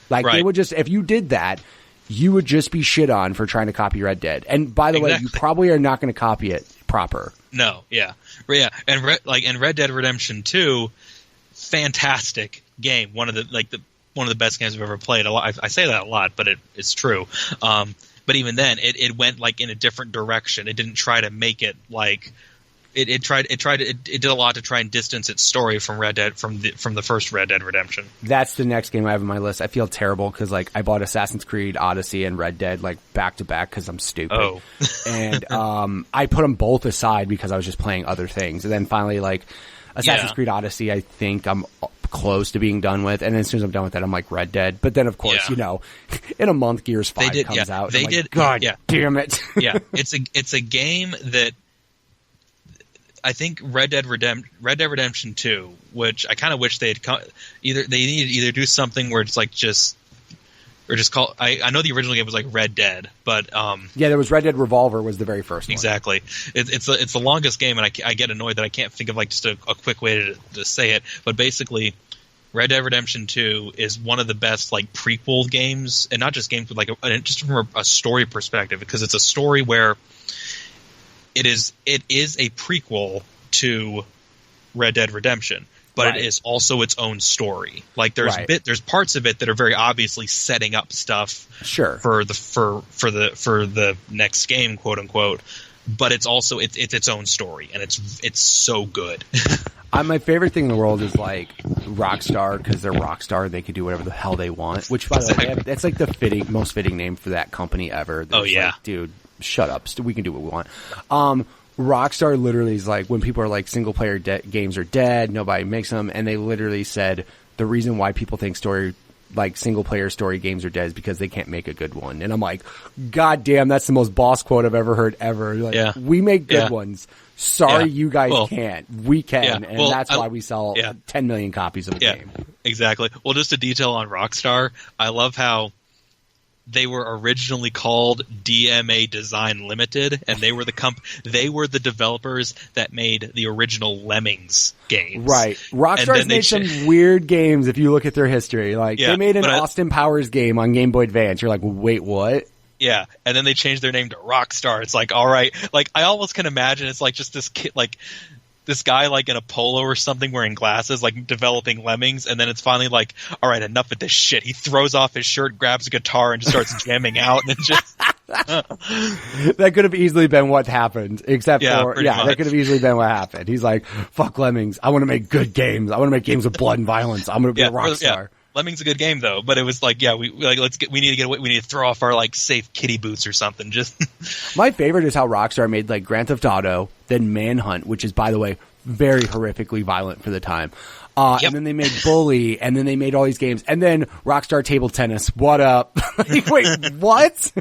Like, they would just, if you did that, you would just be shit on for trying to copy Red Dead. And by the way, you probably are not going to copy it proper. No, yeah. And Red Dead Redemption 2, fantastic game. One of the best games I've ever played. I say that a lot, but it's true. But even then, it went like in a different direction. It didn't try to make it like it did a lot to try and distance its story from Red Dead from the first Red Dead Redemption. That's the next game I have on my list. I feel terrible because like I bought Assassin's Creed Odyssey and Red Dead like back to back because I'm stupid. Oh. And I put them both aside because I was just playing other things. And then finally, like Assassin's Creed Odyssey, I think I'm close to being done with. And then as soon as I'm done with that, I'm like Red Dead. But then of course, you know, in a month Gears 5 comes out. They did. Like, God damn it. Yeah, it's a game that I think Red Dead Redemption 2, which I kind of wish they had either do something where it's like just call. I know the original game was like Red Dead, but there was Red Dead Revolver was the very first one. Exactly. It's the longest game, and I get annoyed that I can't think of like just a quick way to say it. But basically, Red Dead Redemption 2 is one of the best like prequel games, and not just games, but like just from a story perspective, because it's a story where it is a prequel to Red Dead Redemption, but it is also its own story. Like there's parts of it that are very obviously setting up stuff for the next game, quote unquote. But it's also it's its own story, and it's so good. My favorite thing in the world is like Rockstar, because they're Rockstar. They can do whatever the hell they want. Which, by the way, that's like the most fitting name for that company ever. Like, dude, shut up. We can do what we want. Rockstar literally is like, when people are like single player games are dead, nobody makes them, and they literally said the reason why people think single player story games are dead is because they can't make a good one. And I'm like, God damn, that's the most boss quote I've ever heard ever. Like, we make good ones. Sorry, you guys can't. We can, and that's why we sell 10 million copies of the game. Exactly. Well, just a detail on Rockstar, I love how they were originally called DMA Design Limited, and they were the developers that made the original Lemmings games. Right. Rockstar's made some weird games if you look at their history. Like they made an Austin Powers game on Game Boy Advance. You're like, wait, what? Yeah, and then they changed their name to Rockstar. It's like, all right, like I almost can imagine it's like just this kid, like this guy like in a polo or something wearing glasses, like developing Lemmings, and then it's finally like, all right, enough of this shit. He throws off his shirt, grabs a guitar, and just starts jamming out, and just that could have easily been what happened, except for that could have easily been what happened. He's like, fuck Lemmings, I want to make good games. I want to make games with blood and violence. I'm going to be a rock star. Lemmings a good game though, but it was like, we need to throw off our like safe kitty boots or something. Just my favorite is how Rockstar made like Grand Theft Auto, then Manhunt, which is, by the way, very horrifically violent for the time. And then they made Bully, and then they made all these games, and then Rockstar Table Tennis. What up? Like, wait, what?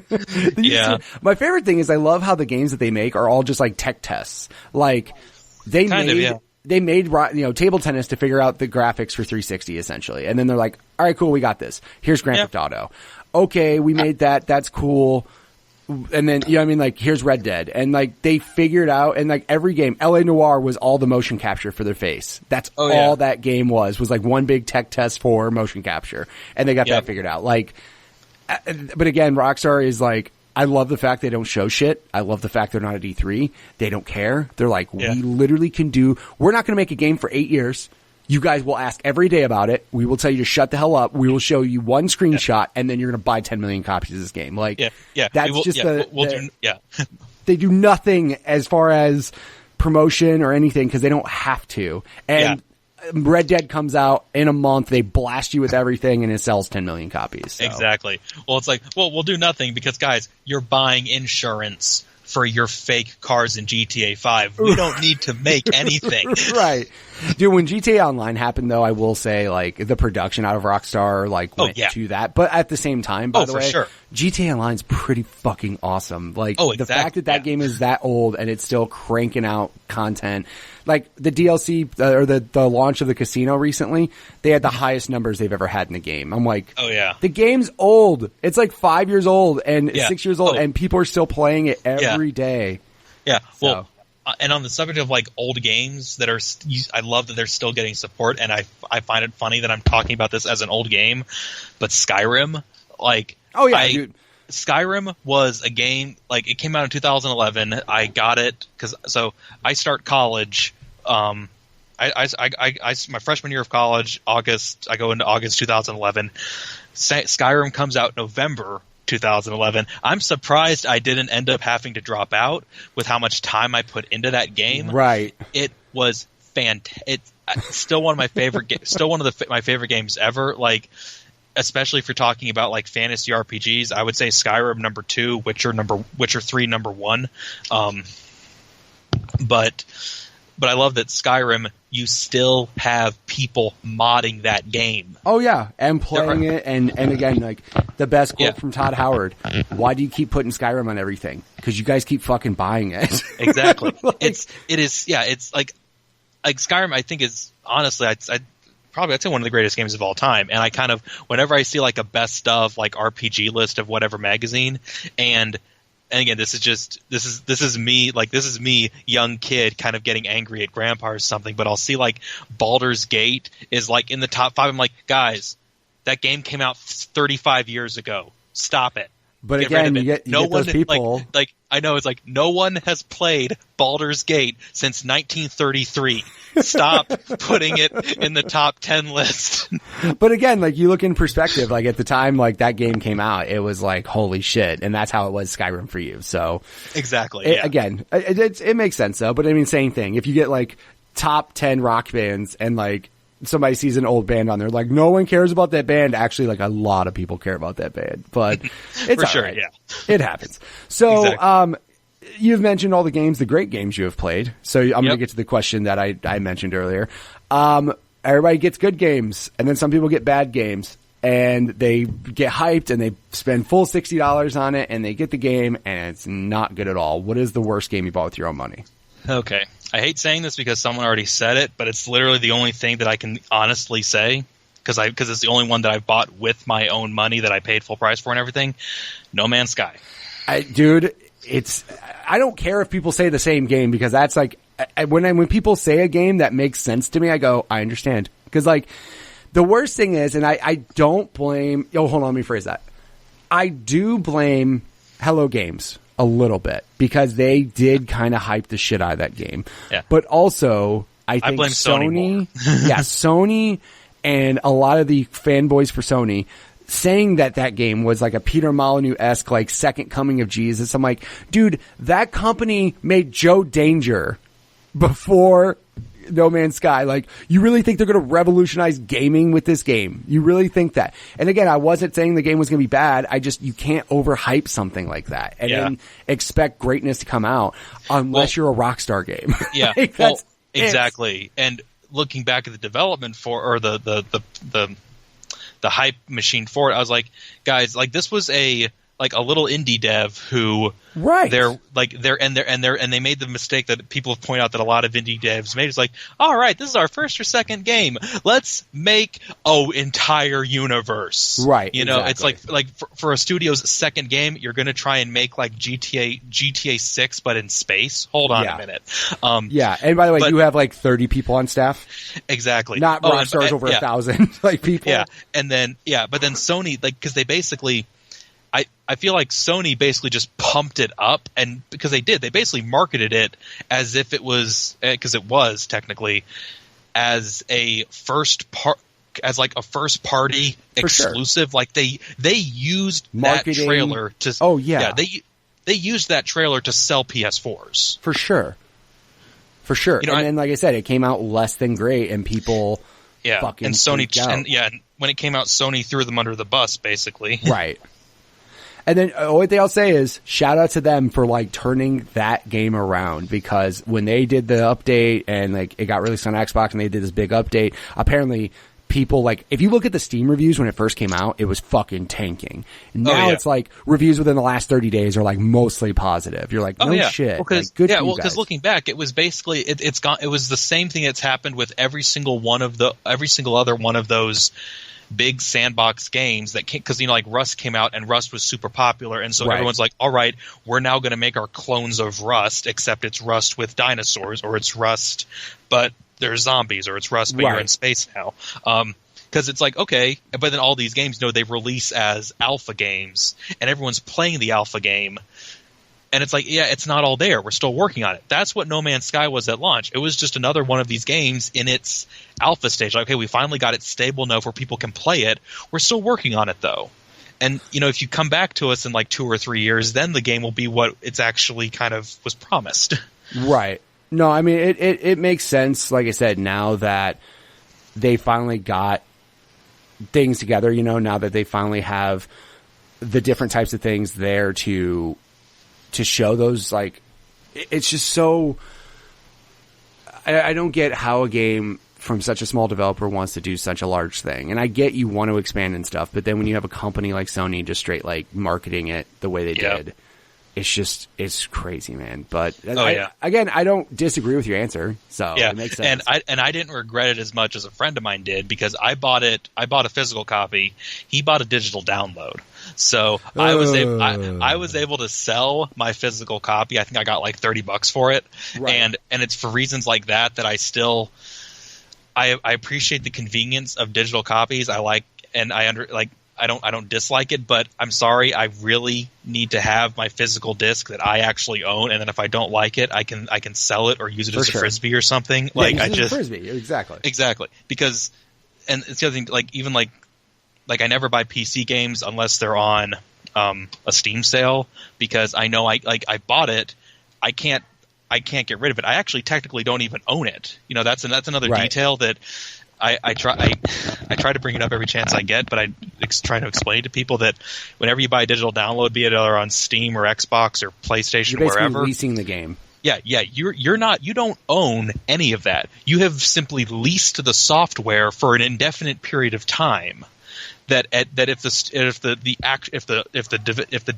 My favorite thing is I love how the games that they make are all just like tech tests. Like they made Table Tennis to figure out the graphics for 360 essentially. And then they're like, all right, cool, we got this. Here's Grand Theft Auto. Okay, we made that. That's cool. And then, like, here's Red Dead. And like, they figured out, and like every game, LA Noire was all the motion capture for their face. That's all that game was like one big tech test for motion capture. And they got that figured out. Like, but again, Rockstar is like, I love the fact they don't show shit. I love the fact they're not at E3. They don't care. They're like, we literally we're not going to make a game for 8 years. You guys will ask every day about it. We will tell you to shut the hell up. We will show you one screenshot, and then you're going to buy 10 million copies of this game. Like, they do nothing as far as promotion or anything because they don't have to. And Red Dead comes out in a month, they blast you with everything, and it sells 10 million copies. So. Exactly. Well, it's like, we'll do nothing because, guys, you're buying insurance for your fake cars in GTA 5. We don't need to make anything. Right. Dude, when GTA Online happened, though, I will say, like, the production out of Rockstar, like, went to that. But at the same time, by the way, GTA Online's pretty fucking awesome. Like, the fact that game is that old and it's still cranking out content. Like, the DLC, or the launch of the casino recently, they had the highest numbers they've ever had in the game. I'm like, the game's old. It's like 5 years old and 6 years old, and people are still playing it every day. Yeah, well, and on the subject of like old games that are, I love that they're still getting support, and I find it funny that I'm talking about this as an old game, but Skyrim, like, dude. Skyrim was a game, like, it came out in 2011. I got it so I start college. My freshman year of college, I go into August 2011. Skyrim comes out November 2011. I'm surprised I didn't end up having to drop out with how much time I put into that game. Right. It was fantastic. It's still one of my favorite still one of my favorite games ever. Like, especially if you're talking about like fantasy RPGs, I would say Skyrim number 2, Witcher 3 number 1. But I love that Skyrim, you still have people modding that game. Oh yeah, and playing it, and again, like the best quote from Todd Howard: "Why do you keep putting Skyrim on everything? Because you guys keep fucking buying it." Exactly. It's like Skyrim. I think is honestly, I'd say one of the greatest games of all time. And I kind of, whenever I see like a best of like RPG list of whatever magazine, and again, this is me, young kid, kind of getting angry at grandpa or something, but I'll see like Baldur's Gate is like in the top 5. I'm like, guys, that game came out 35 years ago. Stop it. But again, you get those people. Like I know, it's like no one has played Baldur's Gate since 1933. Stop putting it in the top 10 list. But again, like you look in perspective, like at the time, like that game came out, it was like, holy shit. And that's how it was Skyrim for you. So exactly. Again, it makes sense though. But I mean, same thing. If you get like top 10 rock bands and like somebody sees an old band on there, like no one cares about that band. Actually, like a lot of people care about that band, but it's for sure. Right. Yeah, it happens. So, exactly. You've mentioned all the games, the great games you have played. So I'm going to get to the question that I mentioned earlier. Everybody gets good games, and then some people get bad games, and they get hyped, and they spend full $60 on it, and they get the game, and it's not good at all. What is the worst game you bought with your own money? Okay. I hate saying this because someone already said it, but it's literally the only thing that I can honestly say, because it's the only one that I bought with my own money that I paid full price for and everything. No Man's Sky. Dude, I don't care if people say the same game, because that's like when people say a game that makes sense to me, I go, I understand. Because like the worst thing is, and I don't blame. Oh, hold on, let me phrase that. I do blame Hello Games a little bit, because they did kind of hype the shit out of that game. Yeah. But also, I think blame Sony yeah, Sony and a lot of the fanboys for Sony saying that game was like a Peter Molyneux-esque, like second coming of Jesus. I'm like, dude, that company made Joe Danger before No Man's Sky. Like, you really think they're going to revolutionize gaming with this game? You really think that? And again, I wasn't saying the game was going to be bad. You can't overhype something like that and then expect greatness to come out unless you're a Rockstar game. Yeah, like, exactly. And looking back at the development or the hype machine for it, I was like, guys, like this was a little indie dev who they made the mistake that people have pointed out that a lot of indie devs made. It's like, all right, this is our first or second game. Let's make entire universe. Right. You know, exactly. It's like for a studio's second game, you're going to try and make like GTA 6, but in space. Hold on a minute. Yeah. And by the way, you have like 30 people on staff. Exactly. Not Rockstar's over 1,000 like people. Yeah. And then, but then Sony, like, cause they basically, I feel like Sony basically just pumped it up, and because they basically marketed it as if it was, because it was technically as a first party exclusive. Sure. Like they used marketing, that trailer to. Oh yeah. They used that trailer to sell PS4s. For sure. You know, and then, like I said, it came out less than great, and people fucking and Sony freaked out. And when it came out, Sony threw them under the bus, basically. Right. And then what they'll say is, shout out to them for like turning that game around, because when they did the update and like it got released on Xbox and they did this big update, apparently people like, if you look at the Steam reviews when it first came out, it was fucking tanking. Now it's like reviews within the last 30 days are like mostly positive. You're like, shit. Well, because because looking back, it was basically it was the same thing that's happened with every single other one of those big sandbox games that because like Rust came out and Rust was super popular, and so everyone's like, all right, we're now going to make our clones of Rust, except it's Rust with dinosaurs, or it's Rust but there's zombies, or it's Rust but you're in space now, because it's like, okay, but then all these games, they release as alpha games and everyone's playing the alpha game. And it's like, it's not all there. We're still working on it. That's what No Man's Sky was at launch. It was just another one of these games in its alpha stage. Like, okay, we finally got it stable enough where people can play it. We're still working on it, though. And, if you come back to us in like 2 or 3 years, then the game will be what it's actually kind of was promised. Right. No, I mean, it makes sense, like I said, now that they finally got things together, now that they finally have the different types of things there to show those, like, it's just so, I don't get how a game from such a small developer wants to do such a large thing. And I get you want to expand and stuff, but then when you have a company like Sony just straight like marketing it the way they did, it's crazy, man. But again, I don't disagree with your answer, so it makes sense. And I didn't regret it as much as a friend of mine did, because I bought a physical copy. He bought a digital download. So I was able to sell my physical copy. I think I got like $30 for it. Right. And it's for reasons like that I still I appreciate the convenience of digital copies. I don't dislike it, but I'm sorry, I really need to have my physical disc that I actually own, and then if I don't like it, I can sell it or use it as a frisbee or something. Frisbee, exactly. Because, and it's the other thing, like I never buy PC games unless they're on a Steam sale, because I know I bought it, I can't get rid of it. I actually technically don't even own it. That's another detail that I try to bring it up every chance I get, but I try to explain to people that whenever you buy a digital download, be it either on Steam or Xbox or PlayStation, you're basically wherever, leasing the game. Yeah, you don't own any of that. You have simply leased the software for an indefinite period of time. That if the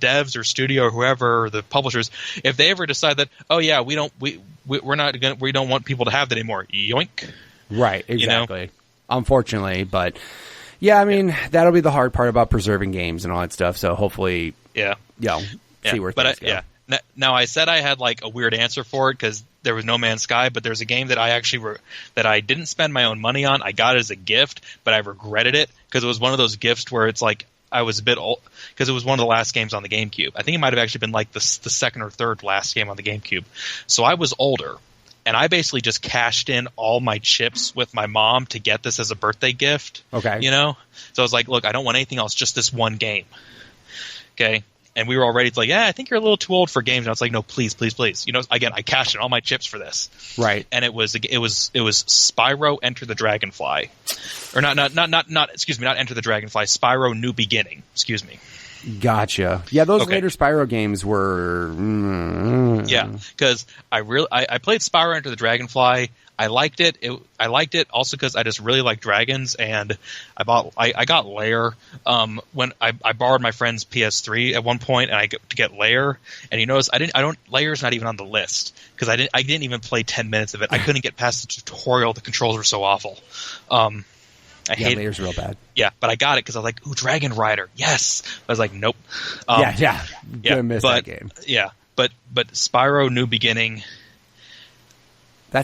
devs or studio or whoever, or the publishers, if they ever decide that, oh yeah, we don't want people to have that anymore, yoink. Right, exactly. Unfortunately, but yeah, I mean, that'll be the hard part about preserving games and all that stuff. So hopefully, see where things go. Now I said I had like a weird answer for it because there was No Man's Sky, but there's a game that that I didn't spend my own money on. I got it as a gift, but I regretted it because it was one of those gifts where it's like I was a bit old, because it was one of the last games on the GameCube. I think it might have actually been like the second or third last game on the GameCube. So I was older, and I basically just cashed in all my chips with my mom to get this as a birthday gift. Okay. So I was like, look, I don't want anything else, just this one game. Okay. And we were already like, I think you're a little too old for games. And I was like, no, please, please, please. Again, I cashed in all my chips for this. Right. And it was Spyro Enter the Dragonfly, or not. Excuse me, not Enter the Dragonfly. Spyro New Beginning. Excuse me. Gotcha. Yeah, those later Spyro games were. Yeah, because I played Spyro Enter the Dragonfly. I liked it. I liked it also because I just really like dragons, and I got Lair when I borrowed my friend's PS3 at one point, and to get Lair, and you notice Lair's not even on the list because I didn't even play 10 minutes of it. I couldn't get past the tutorial. The controls were so awful. I hate Lair's real bad. Yeah, but I got it because I was like, ooh, Dragon Rider, yes. I was like, nope. Gonna miss that game. Yeah, but Spyro New Beginning. I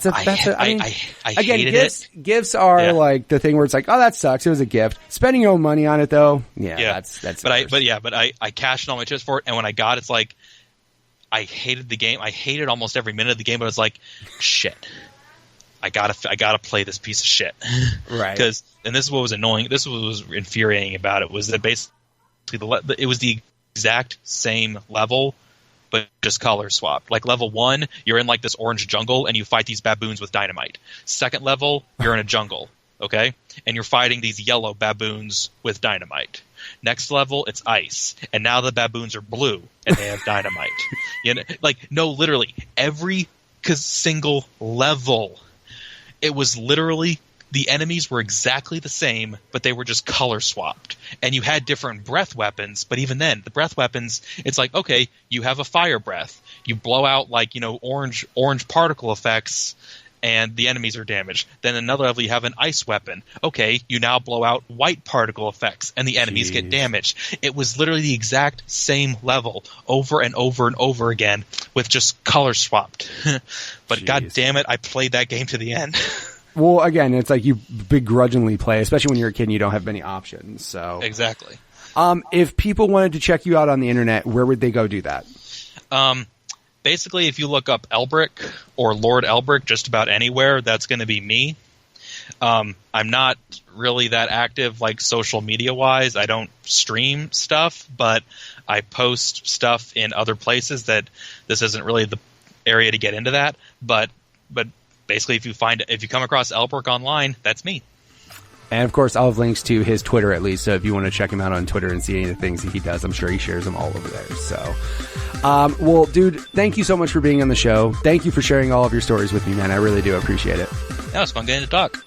hated it. Gifts are like the thing where it's like, oh, that sucks. It was a gift. Spending your own money on it though, that's. But I cashed in all my chips for it, and when I got it, it's like I hated the game. I hated almost every minute of the game, but it's like, shit. I gotta play this piece of shit, right? And this is what was annoying. This was infuriating about it was that basically it was the exact same level, but just color swapped. Like level 1, you're in like this orange jungle and you fight these baboons with dynamite. Second level, you're in a jungle, okay, and you're fighting these yellow baboons with dynamite. Next level, it's ice, and now the baboons are blue and they have dynamite. Literally every single level. It was literally the enemies were exactly the same, but they were just color swapped. And you had different breath weapons, but even then, the breath weapons, it's like, okay, you have a fire breath. You blow out orange particle effects, and the enemies are damaged. Then another level, you have an ice weapon. Okay, you now blow out white particle effects, and the enemies get damaged. It was literally the exact same level over and over and over again with just color swapped. But God damn it, I played that game to the end. Well, again, it's like you begrudgingly play, especially when you're a kid and you don't have many options. So exactly. If people wanted to check you out on the internet, where would they go do that? Basically, if you look up Elberik or Lord Elberik just about anywhere, that's going to be me. I'm not really that active, like social media wise. I don't stream stuff, but I post stuff in other places that this isn't really the area to get into that. But basically, if you come across Elberik online, that's me. And of course, I'll have links to his Twitter at least. So if you want to check him out on Twitter and see any of the things that he does, I'm sure he shares them all over there. So, well, dude, thank you so much for being on the show. Thank you for sharing all of your stories with me, man. I really do appreciate it. That was fun getting to talk.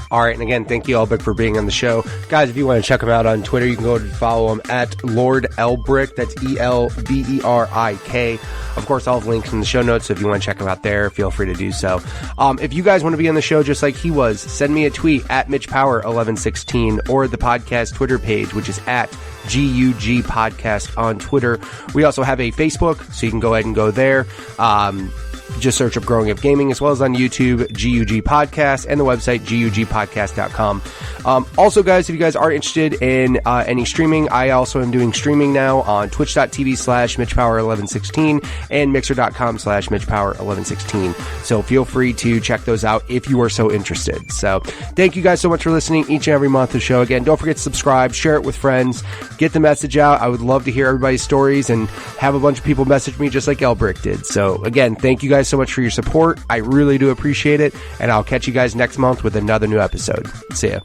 All right, and again, thank you, Elberik, for being on the show. Guys, if you want to check him out on Twitter, you can go and follow him at Lord Elberik. That's Elberik. Of course, I'll have links in the show notes, so if you want to check him out there, feel free to do so. If you guys want to be on the show just like he was, send me a tweet at MitchPower1116 or the podcast Twitter page, which is at GUG Podcast on Twitter. We also have a Facebook, so you can go ahead and go there. Just search up Growing Up Gaming, as well as on YouTube, GUG Podcast, and the website, gugpodcast.com. Also, guys, if you guys are interested in any streaming, I also am doing streaming now on twitch.tv/MitchPower1116 and mixer.com/MitchPower1116. So feel free to check those out if you are so interested. So thank you guys so much for listening each and every month of the show. Again, don't forget to subscribe, share it with friends, get the message out. I would love to hear everybody's stories and have a bunch of people message me just like Elberik did. So again, thank you guys so much for your support. I really do appreciate it, and I'll catch you guys next month with another new episode. See ya.